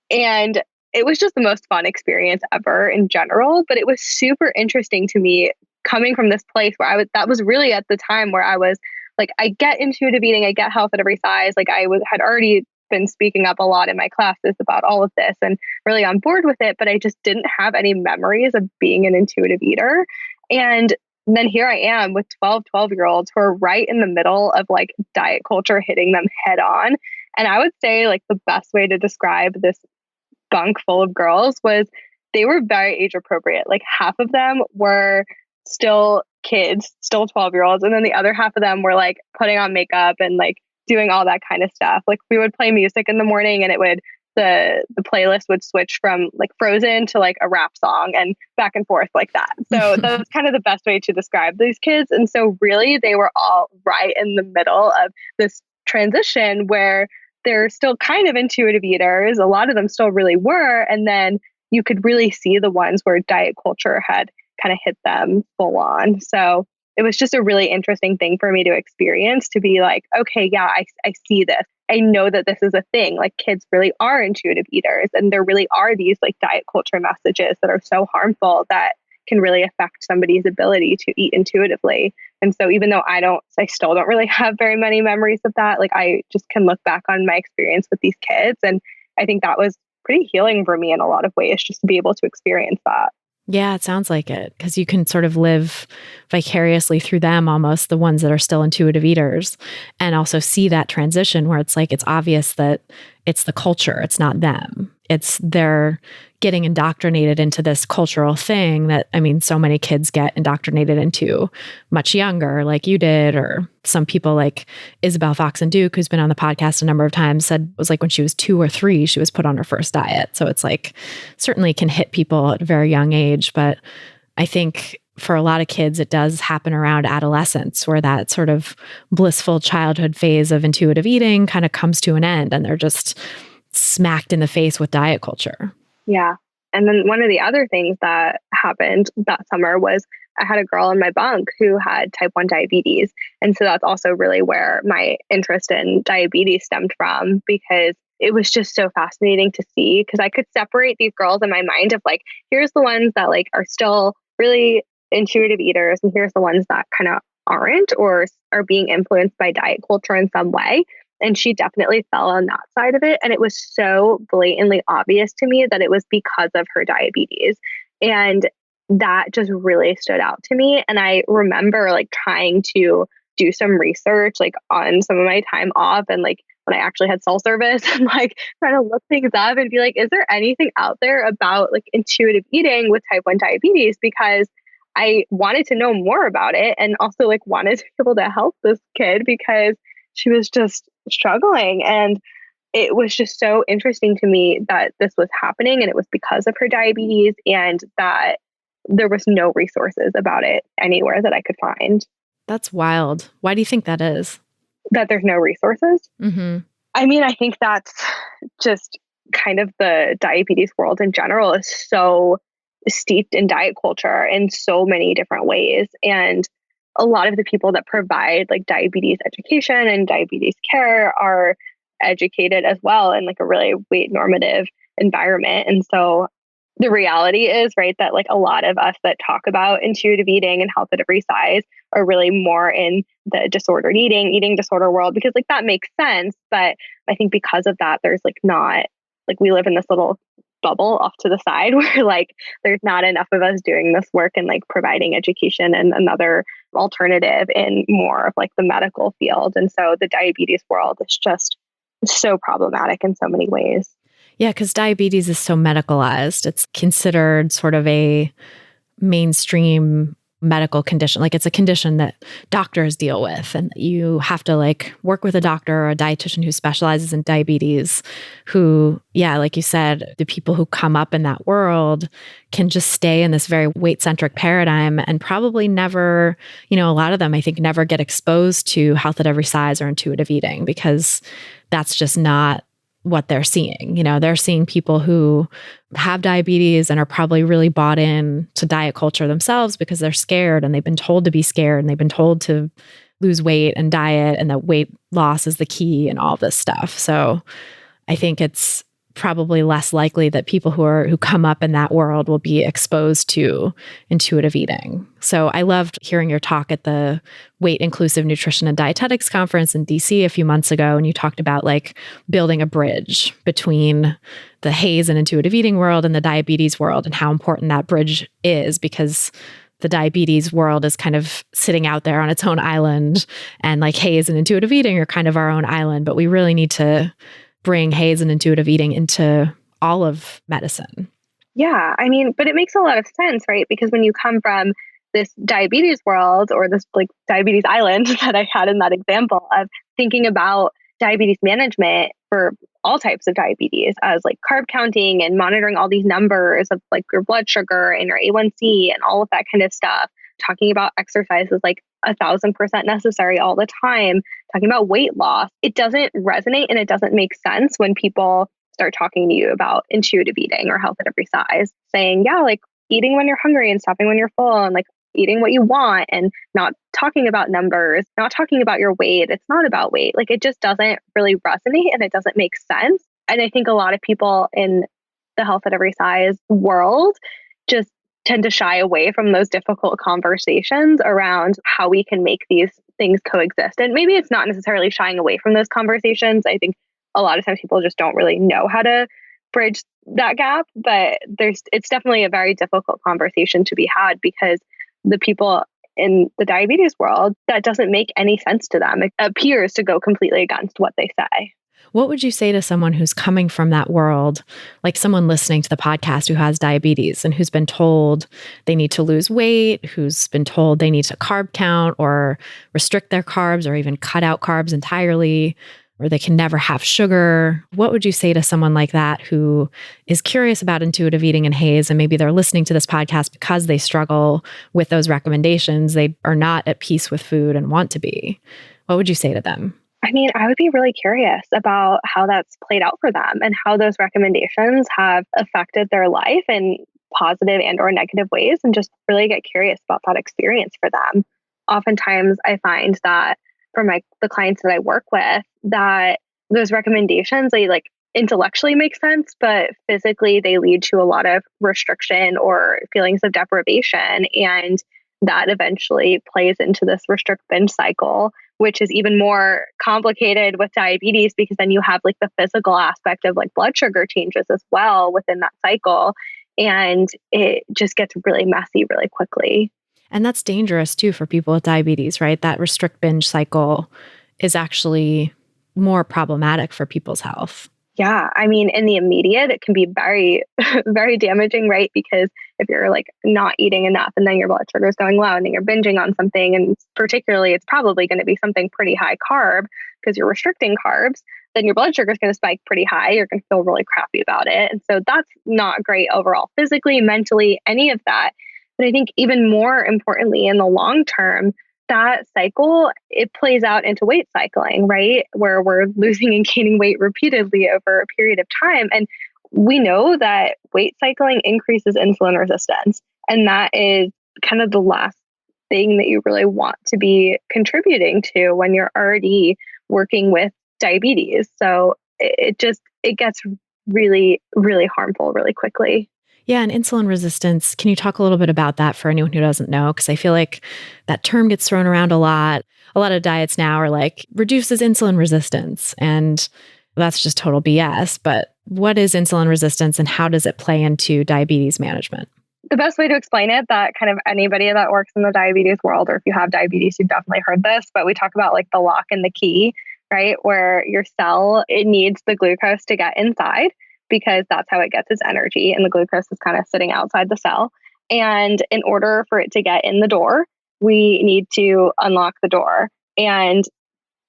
S2: And it was just the most fun experience ever in general, but it was super interesting to me coming from this place where that was really at the time where I was like, I get intuitive eating, I get health at every size. Like had already been speaking up a lot in my classes about all of this and really on board with it, but I just didn't have any memories of being an intuitive eater. And then here I am with 12-year-olds who are right in the middle of like diet culture hitting them head on. And I would say like the best way to describe this bunk full of girls was they were very age appropriate. Like half of them were still kids, still 12-year-olds. And then the other half of them were like putting on makeup and like doing all that kind of stuff. Like we would play music in the morning and the playlist would switch from like Frozen to like a rap song and back and forth like that. So that was kind of the best way to describe these kids. And so really they were all right in the middle of this transition where they're still kind of intuitive eaters. A lot of them still really were. And then you could really see the ones where diet culture had kind of hit them full on. So it was just a really interesting thing for me to experience, to be like, okay, yeah, I see this. I know that this is a thing. Like kids really are intuitive eaters. And there really are these like diet culture messages that are so harmful that can really affect somebody's ability to eat intuitively. And so even though I still don't really have very many memories of that, like I just can look back on my experience with these kids. And I think that was pretty healing for me in a lot of ways, just to be able to experience that.
S1: Yeah, it sounds like it, because you can sort of live vicariously through them, almost, the ones that are still intuitive eaters, and also see that transition where it's like, it's obvious that it's the culture, it's not them. They're getting indoctrinated into this cultural thing that, I mean, so many kids get indoctrinated into much younger, like you did, or some people like Isabel Fox and Duke, who's been on the podcast a number of times, said it was like when she was 2 or 3, she was put on her first diet. So it's like, certainly can hit people at a very young age. But I think for a lot of kids, it does happen around adolescence, where that sort of blissful childhood phase of intuitive eating kind of comes to an end and they're just smacked in the face with diet culture.
S2: Yeah. And then one of the other things that happened that summer was I had a girl in my bunk who had type 1 diabetes. And so that's also really where my interest in diabetes stemmed from, because it was just so fascinating to see, because I could separate these girls in my mind of like, here's the ones that like are still really intuitive eaters, and here's the ones that kind of aren't or are being influenced by diet culture in some way. And she definitely fell on that side of it. And it was so blatantly obvious to me that it was because of her diabetes. And that just really stood out to me. And I remember like trying to do some research like on some of my time off, and like when I actually had cell service, and like trying to look things up and be like, is there anything out there about like intuitive eating with type 1 diabetes? Because I wanted to know more about it, and also like wanted to be able to help this kid because she was just struggling. And it was just so interesting to me that this was happening, and it was because of her diabetes, and that there was no resources about it anywhere that I could find.
S1: That's wild. Why do you think that is?
S2: That there's no resources?
S1: Mm-hmm.
S2: I mean, I think that's just kind of the diabetes world in general is so steeped in diet culture in so many different ways. And a lot of the people that provide like diabetes education and diabetes care are educated as well in like a really weight normative environment. And so the reality is, right, that like a lot of us that talk about intuitive eating and health at every size are really more in the disordered eating disorder world, because like that makes sense. But I think because of that, there's like not like we live in this little bubble off to the side where like there's not enough of us doing this work and like providing education and another alternative in more of like the medical field. And so the diabetes world is just so problematic in so many ways.
S1: Yeah, because diabetes is so medicalized. It's considered sort of a mainstream medical condition. Like it's a condition that doctors deal with, and you have to like work with a doctor or a dietitian who specializes in diabetes, who, yeah, like you said, the people who come up in that world can just stay in this very weight-centric paradigm and probably never, a lot of them, I think, never get exposed to health at every size or intuitive eating because that's just not what they're seeing. They're seeing people who have diabetes and are probably really bought in to diet culture themselves because they're scared and they've been told to be scared and they've been told to lose weight and diet and that weight loss is the key and all this stuff. So I think it's probably less likely that people who come up in that world will be exposed to intuitive eating. So I loved hearing your talk at the Weight Inclusive Nutrition and Dietetics Conference in DC a few months ago. And you talked about like building a bridge between the HAES and intuitive eating world and the diabetes world and how important that bridge is, because the diabetes world is kind of sitting out there on its own island, and like HAES and intuitive eating are kind of our own island, but we really need to bring HAES and intuitive eating into all of medicine.
S2: Yeah, I mean, but it makes a lot of sense, right? Because when you come from this diabetes world or this like diabetes island that I had in that example of thinking about diabetes management for all types of diabetes as like carb counting and monitoring all these numbers of like your blood sugar and your A1C and all of that kind of stuff, talking about exercise is like 1,000% necessary all the time, talking about weight loss, it doesn't resonate and it doesn't make sense when people start talking to you about intuitive eating or health at every size, saying, yeah, like eating when you're hungry and stopping when you're full and like eating what you want and not talking about numbers, not talking about your weight. It's not about weight. Like it just doesn't really resonate and it doesn't make sense. And I think a lot of people in the health at every size world just tend to shy away from those difficult conversations around how we can make these things coexist. And maybe it's not necessarily shying away from those conversations. I think a lot of times people just don't really know how to bridge that gap, but it's definitely a very difficult conversation to be had because the people in the diabetes world, that doesn't make any sense to them. It appears to go completely against what they say.
S1: What would you say to someone who's coming from that world, like someone listening to the podcast who has diabetes and who's been told they need to lose weight, who's been told they need to carb count or restrict their carbs or even cut out carbs entirely, or they can never have sugar? What would you say to someone like that who is curious about intuitive eating and HAES, and maybe they're listening to this podcast because they struggle with those recommendations, they are not at peace with food and want to be? What would you say to them?
S2: I mean, I would be really curious about how that's played out for them and how those recommendations have affected their life in positive and or negative ways, and just really get curious about that experience for them. Oftentimes I find that for the clients that I work with, that those recommendations, they like intellectually make sense, but physically they lead to a lot of restriction or feelings of deprivation. And that eventually plays into this restrict-binge cycle, which is even more complicated with diabetes because then you have like the physical aspect of like blood sugar changes as well within that cycle. And it just gets really messy really quickly.
S1: And that's dangerous too for people with diabetes, right? That restrict-binge cycle is actually more problematic for people's health.
S2: Yeah. I mean, in the immediate, it can be very, very damaging, right? Because if you're like not eating enough and then your blood sugar is going low and then you're binging on something, and particularly it's probably going to be something pretty high carb because you're restricting carbs, then your blood sugar is going to spike pretty high. You're going to feel really crappy about it. And so that's not great overall, physically, mentally, any of that. But I think even more importantly, in the long term, that cycle, it plays out into weight cycling, right? Where we're losing and gaining weight repeatedly over a period of time. And we know that weight cycling increases insulin resistance. And that is kind of the last thing that you really want to be contributing to when you're already working with diabetes. So it gets really, really harmful really quickly.
S1: Yeah, and insulin resistance, can you talk a little bit about that for anyone who doesn't know? Because I feel like that term gets thrown around a lot. A lot of diets now are like, reduces insulin resistance. And that's just total BS. But What is insulin resistance and how does it play into diabetes management?
S2: The best way to explain it, that kind of anybody that works in the diabetes world, or if you have diabetes, you've definitely heard this, but we talk about like the lock and the key, right? Where your cell, it needs the glucose to get inside because that's how it gets its energy. And the glucose is kind of sitting outside the cell. And in order for it to get in the door, we need to unlock the door. And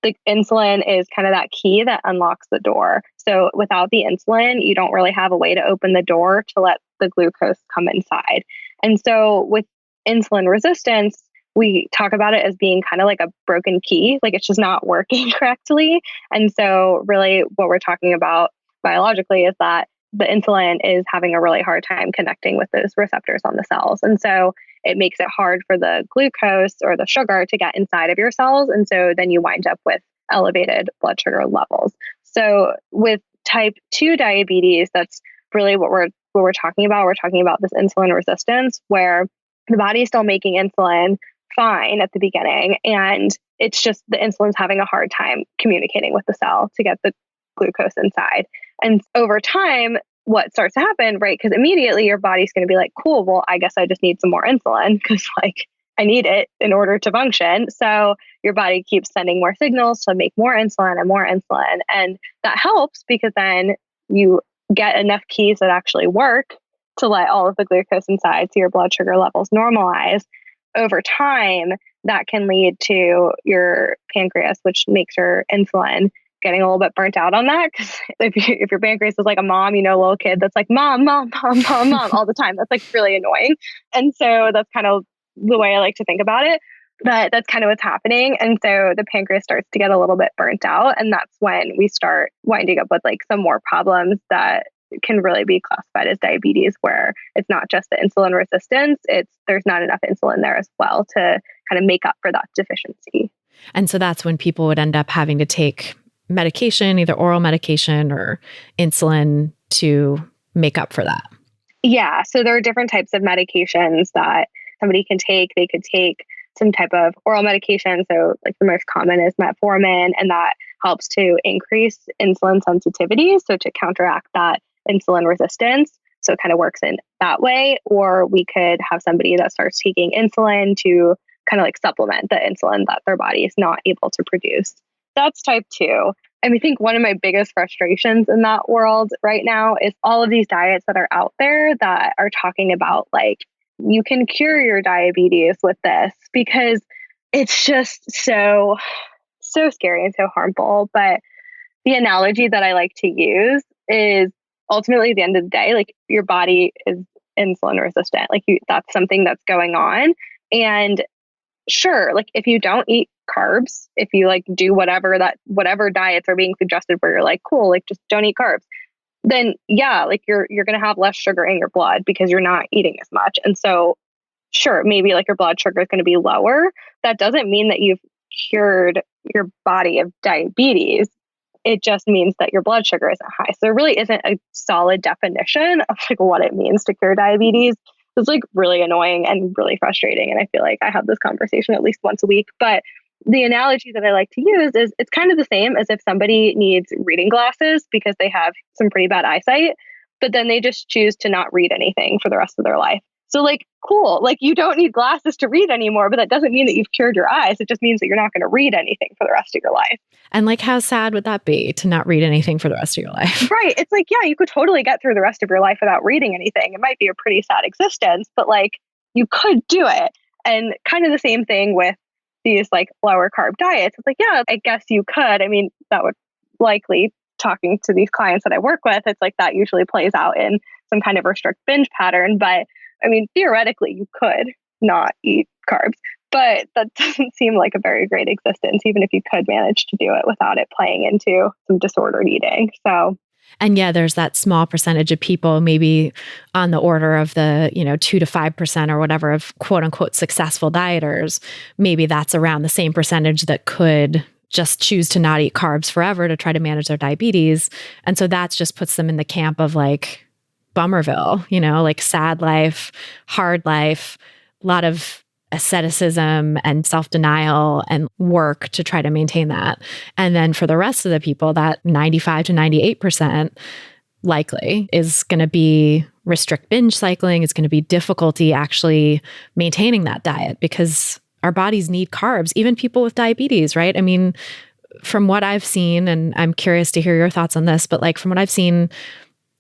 S2: the insulin is kind of that key that unlocks the door. So without the insulin, you don't really have a way to open the door to let the glucose come inside. And so with insulin resistance, we talk about it as being kind of like a broken key, like it's just not working correctly. And so really what we're talking about biologically is that the insulin is having a really hard time connecting with those receptors on the cells. And so it makes it hard for the glucose or the sugar to get inside of your cells. And so then you wind up with elevated blood sugar levels. So with type 2 diabetes, that's really what we're talking about. We're talking about this insulin resistance where the body's still making insulin fine at the beginning. And it's just the insulin's having a hard time communicating with the cell to get the glucose inside. And over time, what starts to happen, right? Because immediately your body's going to be like, cool, well, I guess I just need some more insulin because like I need it in order to function. So your body keeps sending more signals to make more insulin and more insulin. And that helps because then you get enough keys that actually work to let all of the glucose inside so your blood sugar levels normalize. Over time, that can lead to your pancreas, which makes your insulin getting a little bit burnt out on that. Because if your pancreas is like a mom, a little kid that's like, mom, mom, mom, mom, mom, all the time, that's like really annoying. And so that's kind of the way I like to think about it. But that's kind of what's happening. And so the pancreas starts to get a little bit burnt out. And that's when we start winding up with like some more problems that can really be classified as diabetes, where it's not just the insulin resistance, there's not enough insulin there as well to kind of make up for that deficiency.
S1: And so that's when people would end up having to take medication, either oral medication or insulin to make up for that.
S2: Yeah. So there are different types of medications that somebody can take. They could take some type of oral medication. So like the most common is metformin, and that helps to increase insulin sensitivity. So to counteract that insulin resistance. So it kind of works in that way. Or we could have somebody that starts taking insulin to kind of like supplement the insulin that their body is not able to produce. That's type 2. I think one of my biggest frustrations in that world right now is all of these diets that are out there that are talking about like, you can cure your diabetes with this, because it's just so scary and so harmful. But the analogy that I like to use is ultimately at the end of the day, like your body is insulin resistant. Like that's something that's going on. And sure, like if you don't eat carbs, if you like do whatever diets are being suggested where you're like, cool, like just don't eat carbs, then yeah, like you're going to have less sugar in your blood because you're not eating as much. And so sure, maybe like your blood sugar is going to be lower. That doesn't mean that you've cured your body of diabetes. It just means that your blood sugar isn't high. So there really isn't a solid definition of like what it means to cure diabetes. It's like really annoying and really frustrating. And I feel like I have this conversation at least once a week. But the analogy that I like to use is it's kind of the same as if somebody needs reading glasses because they have some pretty bad eyesight, but then they just choose to not read anything for the rest of their life. So like, cool, like you don't need glasses to read anymore, but that doesn't mean that you've cured your eyes. It just means that you're not going to read anything for the rest of your life.
S1: And like, how sad would that be to not read anything for the rest of your life?
S2: Right. It's like, yeah, you could totally get through the rest of your life without reading anything. It might be a pretty sad existence, but like you could do it. And kind of the same thing with these like lower carb diets. It's like, yeah, I guess you could. That would likely, talking to these clients that I work with, it's like that usually plays out in some kind of restrict-binge pattern. But theoretically, you could not eat carbs, but that doesn't seem like a very great existence, even if you could manage to do it without it playing into some disordered eating. So,
S1: and yeah, there's that small percentage of people, maybe on the order of the, 2 to 5% or whatever of quote unquote successful dieters. Maybe that's around the same percentage that could just choose to not eat carbs forever to try to manage their diabetes. And so that just puts them in the camp of like Bummerville, like sad life, hard life, a lot of asceticism and self-denial and work to try to maintain that. And then for the rest of the people, that 95 to 98%, likely is going to be restrict-binge cycling. It's going to be difficulty actually maintaining that diet because our bodies need carbs, even people with diabetes, right? I mean, from what I've seen, and I'm curious to hear your thoughts on this, but like from what I've seen,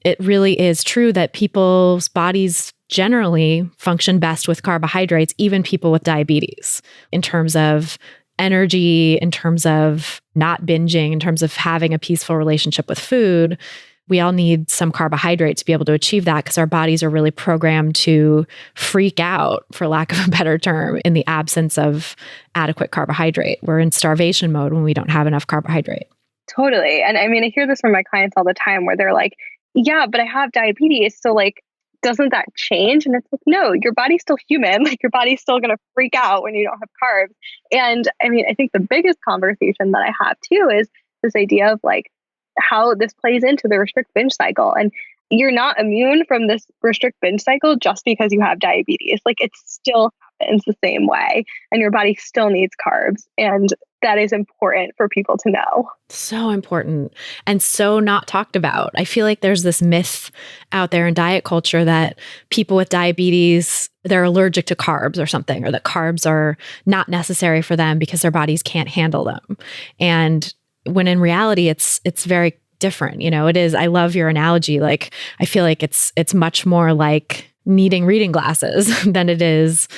S1: it really is true that people's bodies generally function best with carbohydrates, even people with diabetes, in terms of energy, in terms of not binging, in terms of having a peaceful relationship with food. We all need some carbohydrate to be able to achieve that because our bodies are really programmed to freak out, for lack of a better term, in the absence of adequate carbohydrate. We're in starvation mode when we don't have enough carbohydrate.
S2: Totally. And I mean, I hear this from my clients all the time where they're like, yeah, but I have diabetes. So like, doesn't that change? And it's like, no, your body's still human. Like your body's still going to freak out when you don't have carbs. And I mean, I think the biggest conversation that I have too is this idea of like, how this plays into the restrict binge cycle. And you're not immune from this restrict binge cycle just because you have diabetes. Like it still happens the same way and your body still needs carbs. And that is important for people to know.
S1: So important and so not talked about. I feel like there's this myth out there in diet culture that people with diabetes, they're allergic to carbs or something, or that carbs are not necessary for them because their bodies can't handle them. And when in reality, it's very different. You know, it is. I love your analogy. Like, I feel like it's much more like needing reading glasses than it is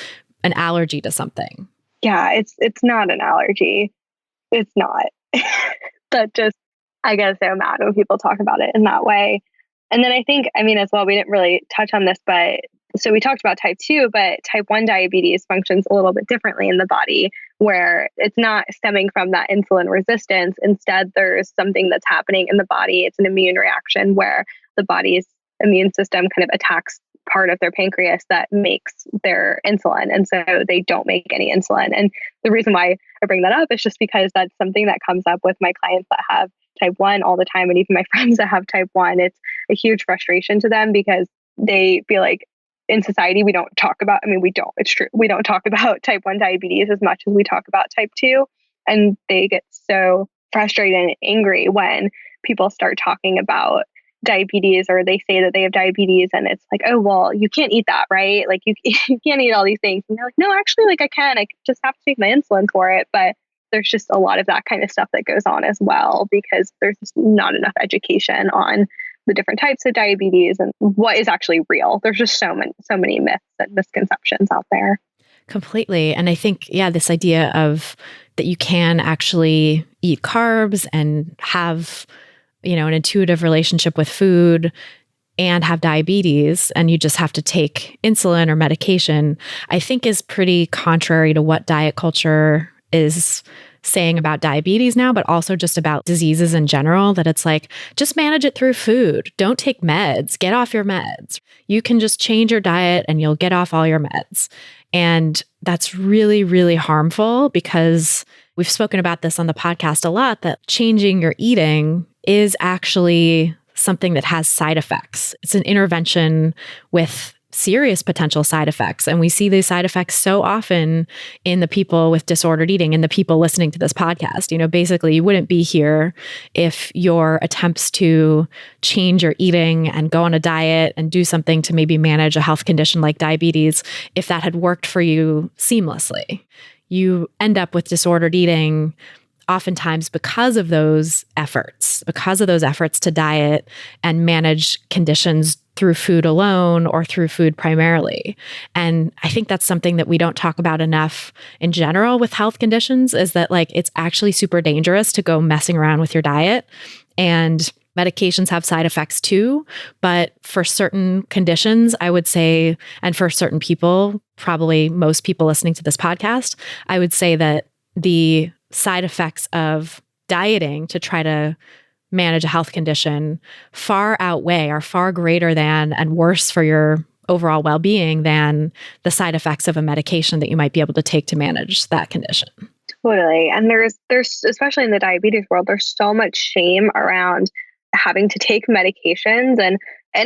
S1: an allergy to something.
S2: Yeah, it's not an allergy. It's not. That just, I get so mad when people talk about it in that way. And then I think, I mean, as well, we didn't really touch on this, but so we talked about type 2, but type 1 diabetes functions a little bit differently in the body, where it's not stemming from that insulin resistance. Instead, there's something that's happening in the body. It's an immune reaction where the body's immune system kind of attacks part of their pancreas that makes their insulin. And so they don't make any insulin. And the reason why I bring that up is just because that's something that comes up with my clients that have type 1 all the time. And even my friends that have type 1, it's a huge frustration to them because they feel like in society, we don't talk about, I mean, we don't, it's true. We don't talk about type 1 diabetes as much as we talk about type 2. And they get so frustrated and angry when people start talking about diabetes, or they say that they have diabetes and it's like, oh, well, you can't eat that, right? Like you can't eat all these things. And they're like, no, actually, like I can, I just have to take my insulin for it. But there's just a lot of that kind of stuff that goes on as well, because there's just not enough education on the different types of diabetes and what is actually real. There's just so many myths and misconceptions out there.
S1: Completely. And I think, yeah, this idea of that you can actually eat carbs and have, you know, an intuitive relationship with food and have diabetes, and you just have to take insulin or medication, I think is pretty contrary to what diet culture is saying about diabetes now, but also just about diseases in general, that it's like, just manage it through food. Don't take meds. Get off your meds. You can just change your diet and you'll get off all your meds. And that's really, really harmful, because we've spoken about this on the podcast a lot, that changing your eating is actually something that has side effects. It's an intervention with serious potential side effects. And we see these side effects so often in the people with disordered eating and the people listening to this podcast. You know, basically, you wouldn't be here if your attempts to change your eating and go on a diet and do something to maybe manage a health condition like diabetes, if that had worked for you seamlessly. You end up with disordered eating oftentimes because of those efforts to diet and manage conditions through food alone or through food primarily. And I think that's something that we don't talk about enough in general with health conditions, is that like it's actually super dangerous to go messing around with your diet. And medications have side effects too, but for certain conditions, I would say, and for certain people, probably most people listening to this podcast, I would say that the side effects of dieting to try to manage a health condition are far greater than and worse for your overall well-being than the side effects of a medication that you might be able to take to manage that condition.
S2: Totally. And there's especially in the diabetes world, there's so much shame around having to take medications. And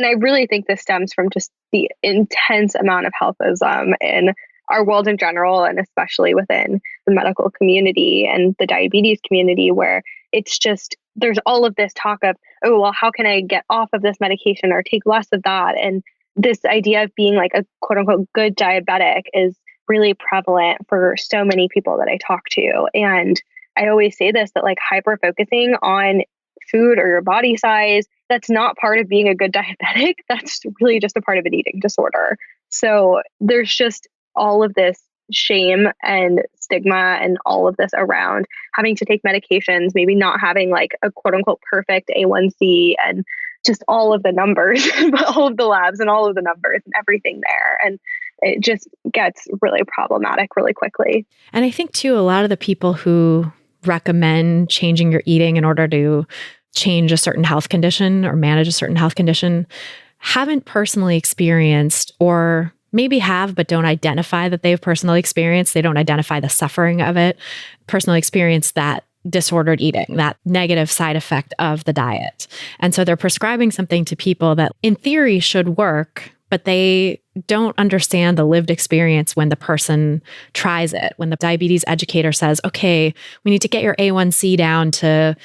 S2: I really think this stems from just the intense amount of healthism in our world in general, and especially within the medical community and the diabetes community, where it's just, there's all of this talk of, oh, well, how can I get off of this medication or take less of that? And this idea of being like a quote unquote good diabetic is really prevalent for so many people that I talk to. And I always say this, that like hyper focusing on food or your body size, that's not part of being a good diabetic. That's really just a part of an eating disorder. So there's just all of this shame and stigma and all of this around having to take medications, maybe not having like a quote unquote perfect A1C and just all of the numbers, all of the labs and all of the numbers and everything there. And it just gets really problematic really quickly.
S1: And I think too, a lot of the people who recommend changing your eating in order to change a certain health condition or manage a certain health condition haven't personally experienced, or maybe have, but don't identify that they've personally experienced. They don't identify the suffering of it, personally experience that disordered eating, that negative side effect of the diet. And so they're prescribing something to people that in theory should work, but they don't understand the lived experience when the person tries it. When the diabetes educator says, okay, we need to get your A1C down to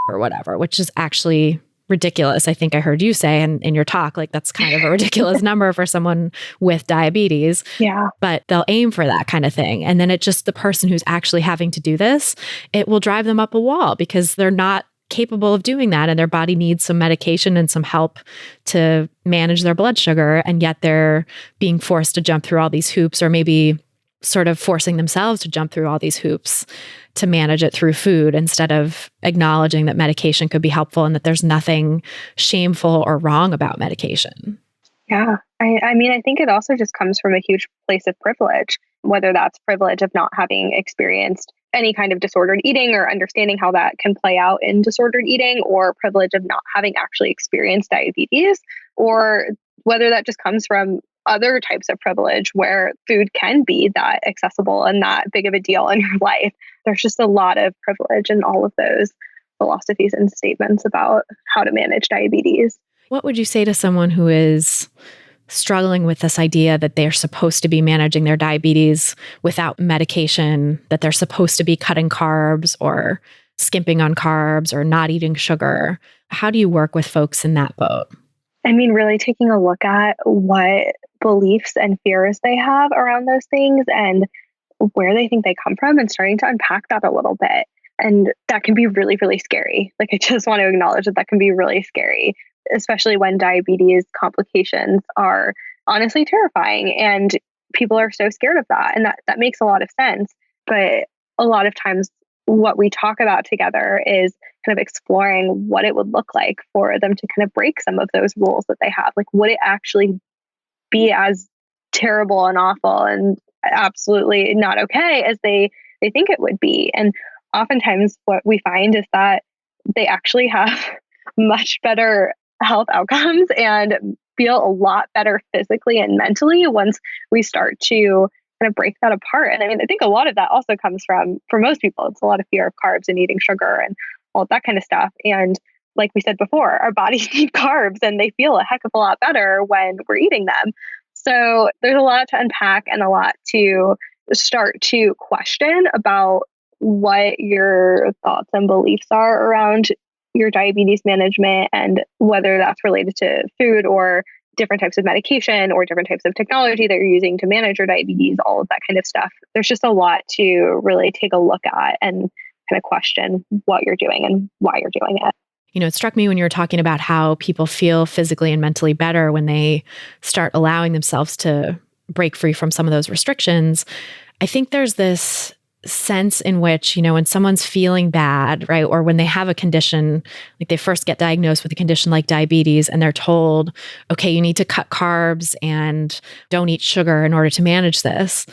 S1: or whatever, which is actually ridiculous. I think I heard you say in your talk, like that's kind of a ridiculous number for someone with diabetes.
S2: Yeah.
S1: But they'll aim for that kind of thing. And then it just, the person who's actually having to do this, it will drive them up a wall because they're not capable of doing that. And their body needs some medication and some help to manage their blood sugar. And yet they're being forced to jump through all these hoops, or maybe sort of forcing themselves to jump through all these hoops to manage it through food, instead of acknowledging that medication could be helpful and that there's nothing shameful or wrong about medication.
S2: Yeah. I mean, I think it also just comes from a huge place of privilege, whether that's privilege of not having experienced any kind of disordered eating or understanding how that can play out in disordered eating, or privilege of not having actually experienced diabetes, or whether that just comes from other types of privilege where food can be that accessible and that big of a deal in your life. There's just a lot of privilege in all of those philosophies and statements about how to manage diabetes.
S1: What would you say to someone who is struggling with this idea that they're supposed to be managing their diabetes without medication, that they're supposed to be cutting carbs or skimping on carbs or not eating sugar? How do you work with folks in that boat?
S2: I mean, really taking a look at what beliefs and fears they have around those things and where they think they come from, and starting to unpack that a little bit. And that can be really, really scary. Like, I just want to acknowledge that can be really scary, especially when diabetes complications are honestly terrifying and people are so scared of that. And that makes a lot of sense. But a lot of times what we talk about together is kind of exploring what it would look like for them to kind of break some of those rules that they have. Like, would it actually be as terrible and awful and absolutely not okay as they think it would be? And oftentimes what we find is that they actually have much better health outcomes and feel a lot better physically and mentally once we start to kind of break that apart. And I mean, I think a lot of that also comes from, for most people, it's a lot of fear of carbs and eating sugar and all that kind of stuff. And like we said before, our bodies need carbs and they feel a heck of a lot better when we're eating them. So there's a lot to unpack and a lot to start to question about what your thoughts and beliefs are around your diabetes management, and whether that's related to food or different types of medication or different types of technology that you're using to manage your diabetes, all of that kind of stuff. There's just a lot to really take a look at and kind of question what you're doing and why you're doing it.
S1: You know, it struck me when you were talking about how people feel physically and mentally better when they start allowing themselves to break free from some of those restrictions. I think there's this sense in which, you know, when someone's feeling bad, right, or when they have a condition, like they first get diagnosed with a condition like diabetes and they're told, okay, you need to cut carbs and don't eat sugar in order to manage this.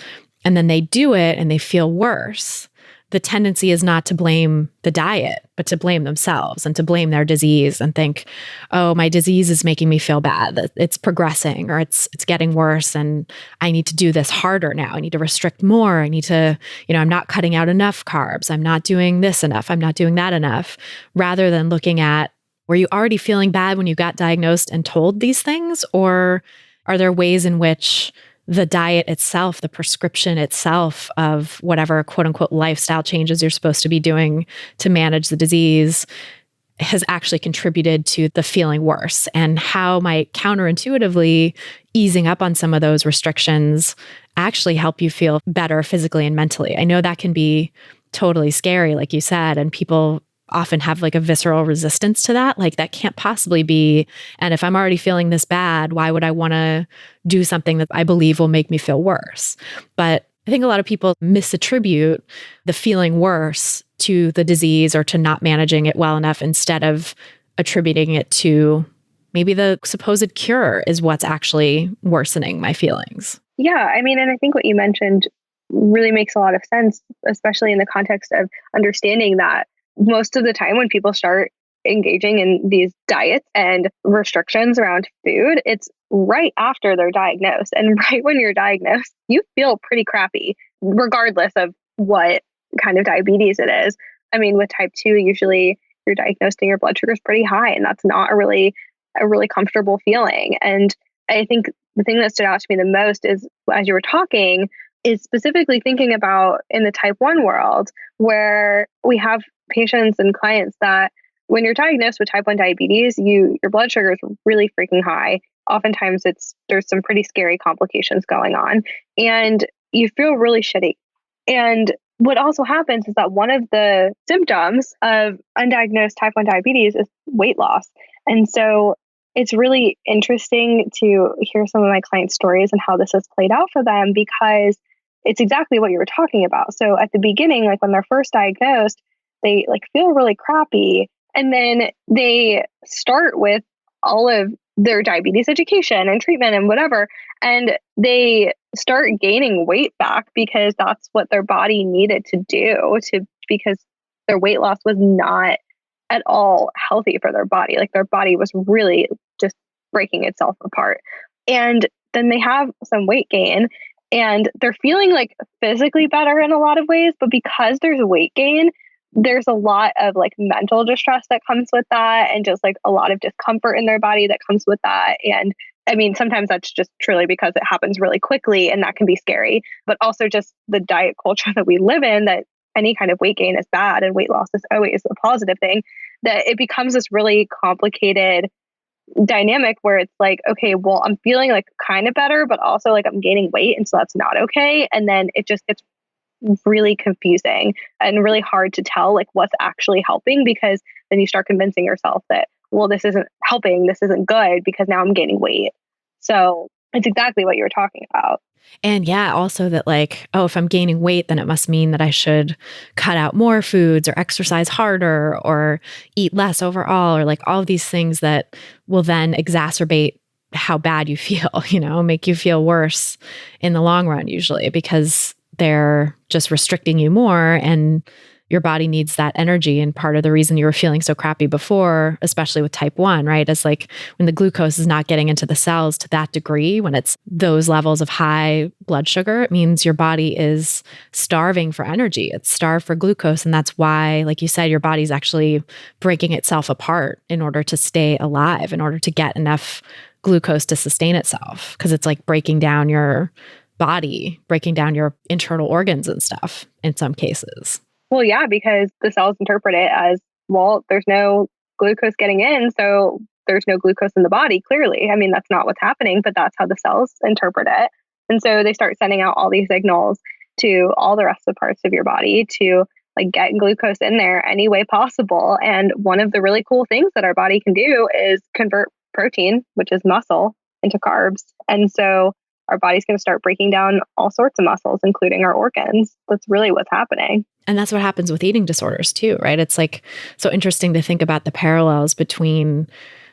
S1: And then they do it and they feel worse. The tendency is not to blame the diet, but to blame themselves and to blame their disease and think, oh, my disease is making me feel bad, that it's progressing or it's getting worse. And I need to do this harder now. I need to restrict more. I need to, you know, I'm not cutting out enough carbs. I'm not doing this enough. I'm not doing that enough. Rather than looking at, were you already feeling bad when you got diagnosed and told these things? Or are there ways in which the diet itself, the prescription itself of whatever quote unquote lifestyle changes you're supposed to be doing to manage the disease has actually contributed to the feeling worse, and how might counterintuitively easing up on some of those restrictions actually help you feel better physically and mentally. I know that can be totally scary, like you said, and people often have like a visceral resistance to that. Like, that can't possibly be. And if I'm already feeling this bad, why would I want to do something that I believe will make me feel worse? But I think a lot of people misattribute the feeling worse to the disease or to not managing it well enough, instead of attributing it to maybe the supposed cure is what's actually worsening my feelings.
S2: Yeah, I mean, and I think what you mentioned really makes a lot of sense, especially in the context of understanding that most of the time when people start engaging in these diets and restrictions around food, it's right after they're diagnosed. And right when you're diagnosed, you feel pretty crappy, regardless of what kind of diabetes it is. I mean, with type 2, usually you're diagnosed and your blood sugar is pretty high, and that's not a really comfortable feeling. And I think the thing that stood out to me the most is, as you were talking, is specifically thinking about in the type 1 world, where we have patients and clients that when you're diagnosed with type 1 diabetes, your blood sugar is really freaking high. Oftentimes there's some pretty scary complications going on, and you feel really shitty. And what also happens is that one of the symptoms of undiagnosed type 1 diabetes is weight loss. And so it's really interesting to hear some of my clients' stories and how this has played out for them, because it's exactly what you were talking about. So at the beginning, like when they're first diagnosed, they like feel really crappy. And then they start with all of their diabetes education and treatment and whatever. And they start gaining weight back because that's what their body needed to do because their weight loss was not at all healthy for their body. Like, their body was really just breaking itself apart. And then they have some weight gain and they're feeling like physically better in a lot of ways. But because there's weight gain, there's a lot of like mental distress that comes with that, and just like a lot of discomfort in their body that comes with that. And I mean, sometimes that's just truly because it happens really quickly, and that can be scary, but also just the diet culture that we live in, that any kind of weight gain is bad and weight loss is always a positive thing, that it becomes this really complicated dynamic where it's like, okay, well, I'm feeling like kind of better, but also like I'm gaining weight. And so that's not okay. And then it just gets really confusing and really hard to tell like what's actually helping, because then you start convincing yourself that, well, this isn't helping, this isn't good, because now I'm gaining weight. So it's exactly what you were talking about.
S1: And yeah, also that like, oh, if I'm gaining weight, then it must mean that I should cut out more foods or exercise harder or eat less overall, or like all of these things that will then exacerbate how bad you feel, make you feel worse in the long run, usually, because they're just restricting you more, and your body needs that energy. And part of the reason you were feeling so crappy before, especially with type 1, right, is like when the glucose is not getting into the cells to that degree, when it's those levels of high blood sugar, it means your body is starving for energy. It's starved for glucose. And that's why, like you said, your body's actually breaking itself apart in order to stay alive, in order to get enough glucose to sustain itself, because it's like breaking down your body, breaking down your internal organs and stuff in some cases.
S2: Well, yeah, because the cells interpret it as, well, there's no glucose getting in, so there's no glucose in the body, clearly. I mean, that's not what's happening, but that's how the cells interpret it. And so they start sending out all these signals to all the rest of the parts of your body to like get glucose in there any way possible. And one of the really cool things that our body can do is convert protein, which is muscle, into carbs. And so our body's going to start breaking down all sorts of muscles, including our organs. That's really what's happening.
S1: And that's what happens with eating disorders too, right? It's like so interesting to think about the parallels between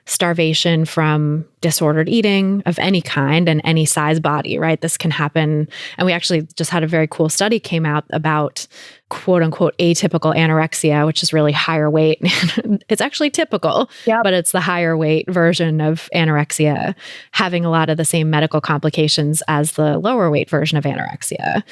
S1: starvation from disordered eating of any kind and any size body, right? This can happen. And we actually just had a very cool study came out about quote unquote atypical anorexia, which is really higher weight. It's actually typical, but it's the higher weight version of anorexia, having a lot of the same medical complications as the lower weight version of anorexia.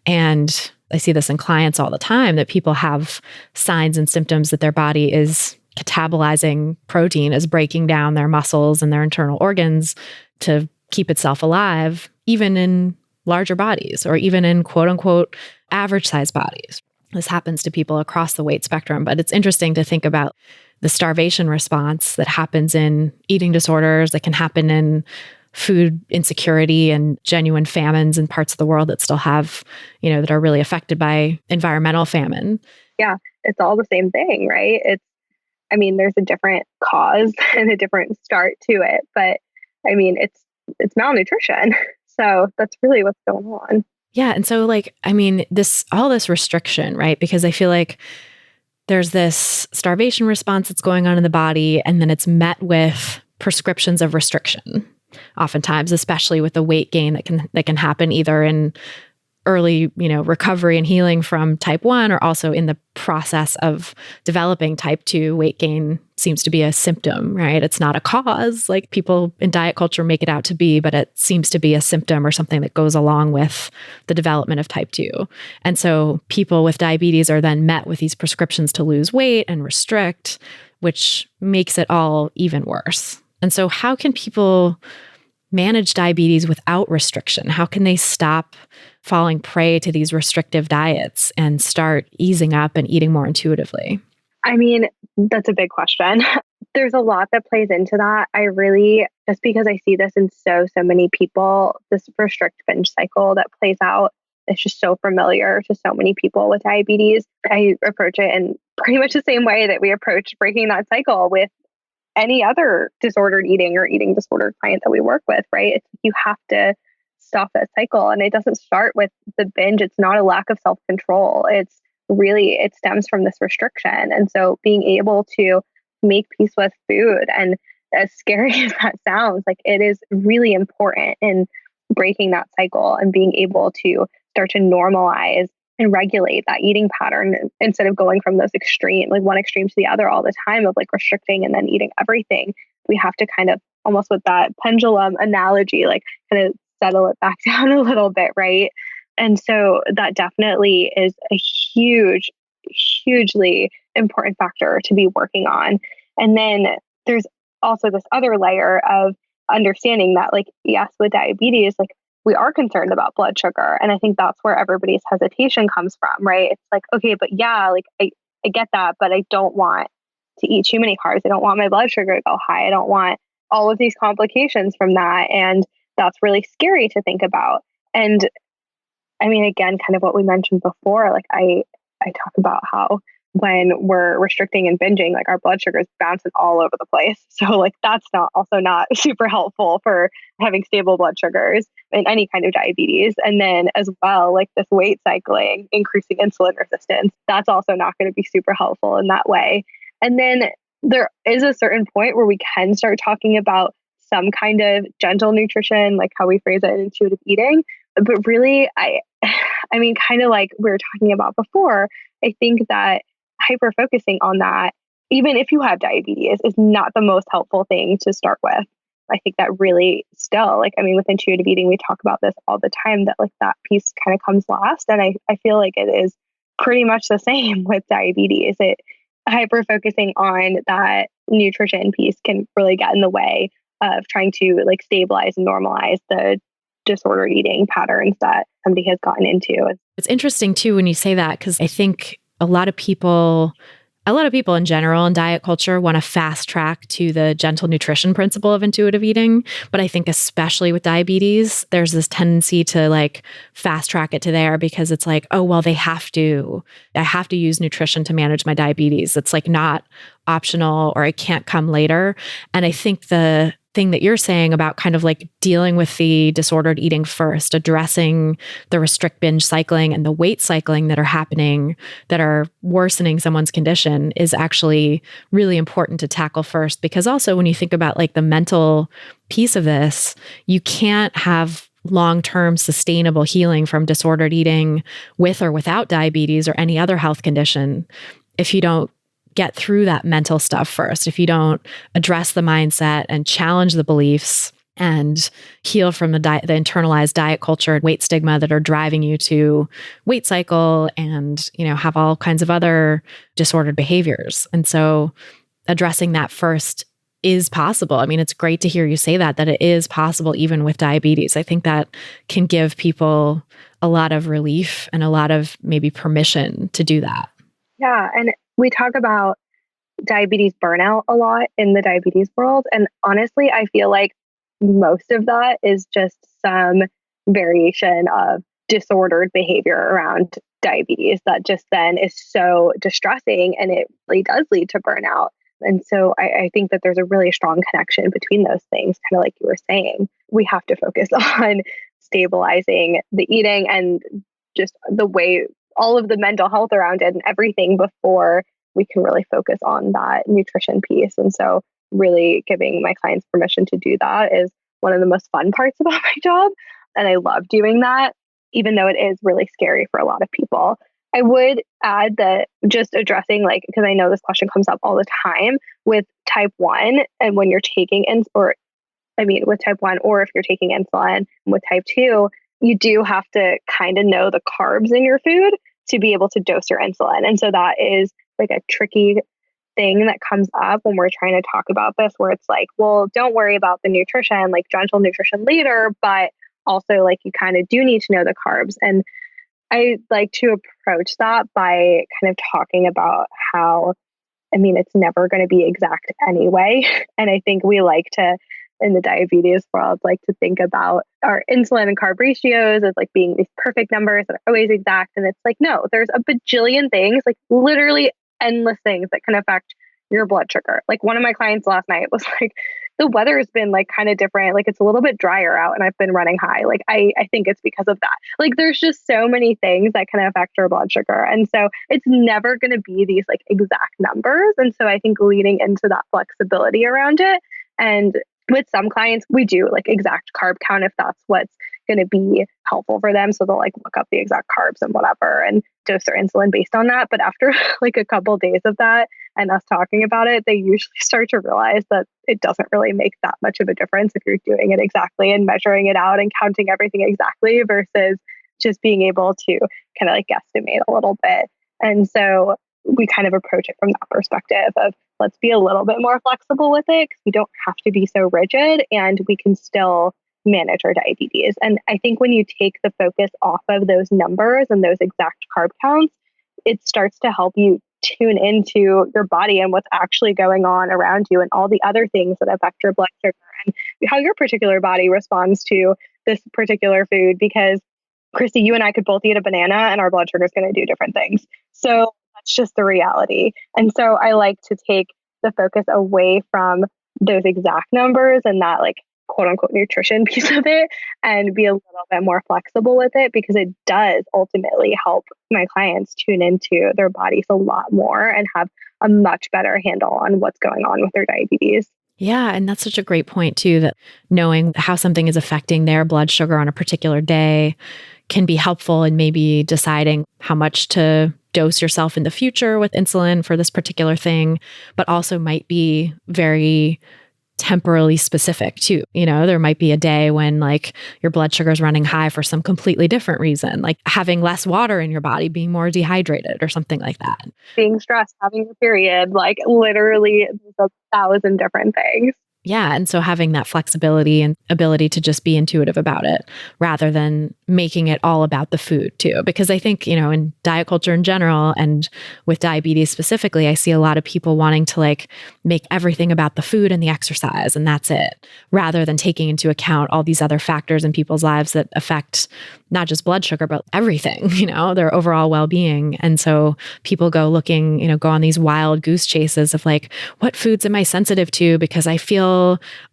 S1: And I see this in clients all the time, that people have signs and symptoms that their body is catabolizing protein, is breaking down their muscles and their internal organs to keep itself alive, even in larger bodies or even in quote unquote average size bodies. This happens to people across the weight spectrum, but it's interesting to think about the starvation response that happens in eating disorders, that can happen in food insecurity and genuine famines in parts of the world that still have, that are really affected by environmental famine.
S2: Yeah, it's all the same thing, right? There's a different cause and a different start to it, but it's malnutrition. So that's really what's going on.
S1: Yeah. And so all this restriction, right? Because I feel like there's this starvation response that's going on in the body, and then it's met with prescriptions of restriction. Oftentimes, especially with the weight gain that can happen either in early, recovery and healing from type 1, or also in the process of developing type 2. Weight gain seems to be a symptom, right? It's not a cause like people in diet culture make it out to be, but it seems to be a symptom or something that goes along with the development of type 2. And so people with diabetes are then met with these prescriptions to lose weight and restrict, which makes it all even worse. And so how can people manage diabetes without restriction? How can they stop falling prey to these restrictive diets and start easing up and eating more intuitively?
S2: That's a big question. There's a lot that plays into that. Just because I see this in so many people, this restrict-binge cycle that plays out, it's just so familiar to so many people with diabetes. I approach it in pretty much the same way that we approach breaking that cycle with any other disordered eating or eating disorder client that we work with, right? You have to stop that cycle. And it doesn't start with the binge. It's not a lack of self-control. It stems from this restriction. And so being able to make peace with food, and as scary as that sounds, it is really important in breaking that cycle and being able to start to normalize and regulate that eating pattern instead of going from those one extreme to the other all the time of restricting and then eating everything. We have to kind of, almost with that pendulum analogy, kind of settle it back down a little bit, right? And so that definitely is a hugely important factor to be working on. And then there's also this other layer of understanding that, yes, with diabetes, we are concerned about blood sugar. And I think that's where everybody's hesitation comes from, right? It's okay, but yeah, I get that, but I don't want to eat too many carbs. I don't want my blood sugar to go high. I don't want all of these complications from that. And that's really scary to think about. And again, kind of what we mentioned before, I talk about how when we're restricting and binging, our blood sugar is bouncing all over the place. So that's not super helpful for having stable blood sugars in any kind of diabetes. And then as well, this weight cycling, increasing insulin resistance, that's also not going to be super helpful in that way. And then there is a certain point where we can start talking about some kind of gentle nutrition, like how we phrase it in intuitive eating. But really, kind of like we were talking about before, I think that hyper focusing on that, even if you have diabetes, is not the most helpful thing to start with. I think that really still, with intuitive eating, we talk about this all the time, that that piece kind of comes last. And I feel like it is pretty much the same with diabetes. Hyper focusing on that nutrition piece can really get in the way of trying to stabilize and normalize the disordered eating patterns that somebody has gotten into.
S1: It's interesting too when you say that, because I think a lot of people in general in diet culture want to fast track to the gentle nutrition principle of intuitive eating. But I think especially with diabetes, there's this tendency to fast track it to there, because it's oh, well, I have to use nutrition to manage my diabetes. It's not optional, or it can't come later. And I think the thing that you're saying about kind of dealing with the disordered eating first, addressing the restrict binge cycling and the weight cycling that are happening, that are worsening someone's condition, is actually really important to tackle first. Because also when you think about the mental piece of this, you can't have long-term sustainable healing from disordered eating with or without diabetes or any other health condition if you don't get through that mental stuff first, if you don't address the mindset and challenge the beliefs and heal from the internalized diet culture and weight stigma that are driving you to weight cycle and, have all kinds of other disordered behaviors. And so addressing that first is possible. I mean, it's great to hear you say that it is possible even with diabetes. I think that can give people a lot of relief and a lot of maybe permission to do that.
S2: Yeah. And we talk about diabetes burnout a lot in the diabetes world. And honestly, I feel like most of that is just some variation of disordered behavior around diabetes that just then is so distressing, and it really does lead to burnout. And so I think that there's a really strong connection between those things, kind of like you were saying. We have to focus on stabilizing the eating and just the way, all of the mental health around it and everything before we can really focus on that nutrition piece. And so really giving my clients permission to do that is one of the most fun parts about my job. And I love doing that, even though it is really scary for a lot of people. I would add that just addressing, like, because I know this question comes up all the time with type 1, and when you're taking with type 1, or if you're taking insulin with type 2, you do have to kind of know the carbs in your food to be able to dose your insulin. And so that is like a tricky thing that comes up when we're trying to talk about this, where it's like, well, don't worry about the nutrition, like gentle nutrition later, but also like you kind of do need to know the carbs. And I like to approach that by kind of talking about how, it's never going to be exact anyway. And I think we like to, in the diabetes world, like to think about our insulin and carb ratios as like being these perfect numbers that are always exact. And it's like, no, there's a bajillion things, like literally endless things that can affect your blood sugar. Like one of my clients last night was like, the weather has been like kind of different. Like it's a little bit drier out and I've been running high. Like I think it's because of that. Like there's just so many things that can affect your blood sugar. And so it's never going to be these like exact numbers. And so I think leading into that flexibility around it. And with some clients, we do like exact carb count if that's what's going to be helpful for them. So they'll like look up the exact carbs and whatever and dose their insulin based on that. But after like a couple of days of that and us talking about it, they usually start to realize that it doesn't really make that much of a difference if you're doing it exactly and measuring it out and counting everything exactly versus just being able to kind of like guesstimate a little bit. And so we kind of approach it from that perspective of let's be a little bit more flexible with it because we don't have to be so rigid and we can still manage our diabetes. And I think when you take the focus off of those numbers and those exact carb counts, it starts to help you tune into your body and what's actually going on around you and all the other things that affect your blood sugar and how your particular body responds to this particular food. Because Christy, you and I could both eat a banana and our blood sugar is going to do different things. So that's just the reality. And so I like to take the focus away from those exact numbers and that like quote unquote nutrition piece of it and be a little bit more flexible with it because it does ultimately help my clients tune into their bodies a lot more and have a much better handle on what's going on with their diabetes.
S1: Yeah. And that's such a great point too, that knowing how something is affecting their blood sugar on a particular day can be helpful in maybe deciding how much to dose yourself in the future with insulin for this particular thing, but also might be very temporally specific too. There might be a day when like your blood sugar is running high for some completely different reason, like having less water in your body, being more dehydrated or something like that.
S2: Being stressed, having a period, like literally there's 1,000 different things.
S1: Yeah. And so having that flexibility and ability to just be intuitive about it rather than making it all about the food too. Because I think, in diet culture in general and with diabetes specifically, I see a lot of people wanting to like make everything about the food and the exercise and that's it, rather than taking into account all these other factors in people's lives that affect not just blood sugar, but everything, their overall well-being. And so people go looking, go on these wild goose chases of like, what foods am I sensitive to? Because I feel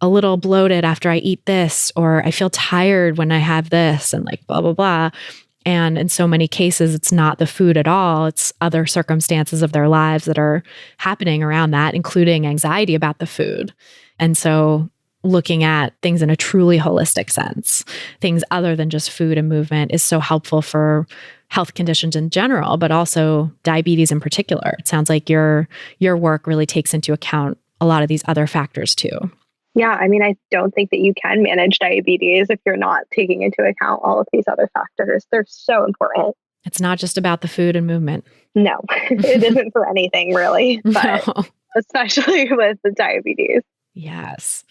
S1: a little bloated after I eat this, or I feel tired when I have this, and like blah, blah, blah. And in so many cases, it's not the food at all. It's other circumstances of their lives that are happening around that, including anxiety about the food. And so looking at things in a truly holistic sense, things other than just food and movement, is so helpful for health conditions in general, but also diabetes in particular. It sounds like your work really takes into account a lot of these other factors too.
S2: Yeah, I don't think that you can manage diabetes if you're not taking into account all of these other factors. They're so important.
S1: It's not just about the food and movement.
S2: No, it isn't for anything really, but no. Especially with the diabetes.
S1: Yes.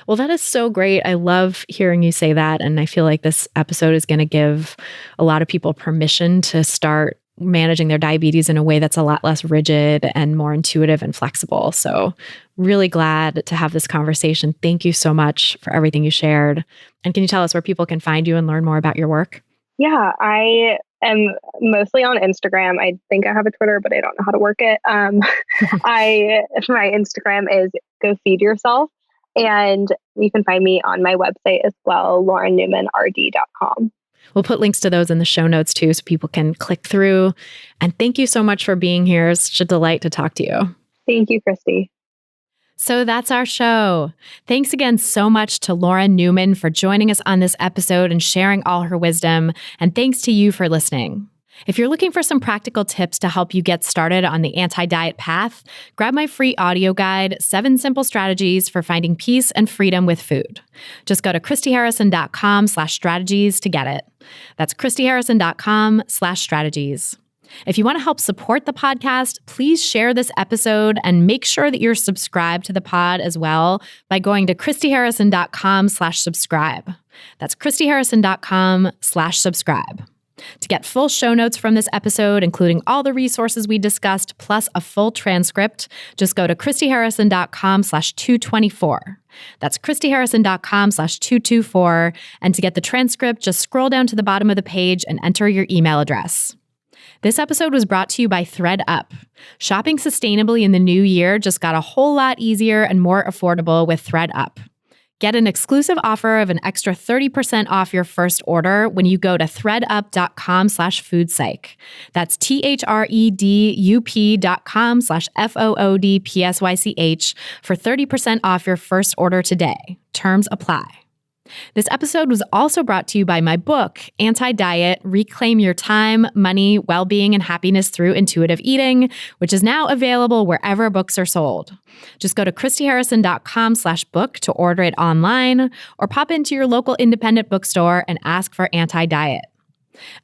S1: Well, that is so great. I love hearing you say that. And I feel like this episode is going to give a lot of people permission to start managing their diabetes in a way that's a lot less rigid and more intuitive and flexible. So, really glad to have this conversation. Thank you so much for everything you shared. And can you tell us where people can find you and learn more about your work?
S2: Yeah, I am mostly on Instagram. I think I have a Twitter, but I don't know how to work it. My Instagram is Go Feed Yourself. And you can find me on my website as well, laurennewmanrd.com.
S1: We'll put links to those in the show notes too, so people can click through. And thank you so much for being here. It's such a delight to talk to you.
S2: Thank you, Christy.
S1: So that's our show. Thanks again so much to Lauren Newman for joining us on this episode and sharing all her wisdom. And thanks to you for listening. If you're looking for some practical tips to help you get started on the anti-diet path, grab my free audio guide, 7 Simple Strategies for Finding Peace and Freedom with Food. Just go to christyharrison.com/strategies to get it. That's christyharrison.com/strategies. If you want to help support the podcast, please share this episode and make sure that you're subscribed to the pod as well by going to christyharrison.com/subscribe. That's christyharrison.com/subscribe. To get full show notes from this episode, including all the resources we discussed, plus a full transcript, just go to christyharrison.com/224. That's christyharrison.com/224. And to get the transcript, just scroll down to the bottom of the page and enter your email address. This episode was brought to you by ThredUp. Shopping sustainably in the new year just got a whole lot easier and more affordable with ThredUp. Get an exclusive offer of an extra 30% off your first order when you go to thredup.com/foodpsych. That's ThredUp.com/FOODPSYCH for 30% off your first order today. Terms apply. This episode was also brought to you by my book, Anti-Diet: Reclaim Your Time, Money, Well-Being, and Happiness Through Intuitive Eating, which is now available wherever books are sold. Just go to christyharrison.com/book to order it online, or pop into your local independent bookstore and ask for Anti-Diet.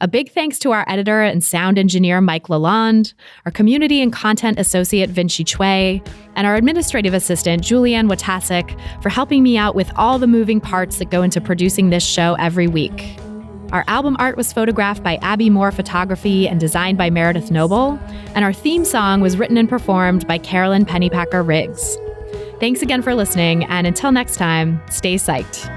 S1: A big thanks to our editor and sound engineer, Mike Lalonde, our community and content associate, Vinci Chue, and our administrative assistant, Julianne Watasik, for helping me out with all the moving parts that go into producing this show every week. Our album art was photographed by Abby Moore Photography and designed by Meredith Noble, and our theme song was written and performed by Carolyn Pennypacker Riggs. Thanks again for listening, and until next time, stay psyched.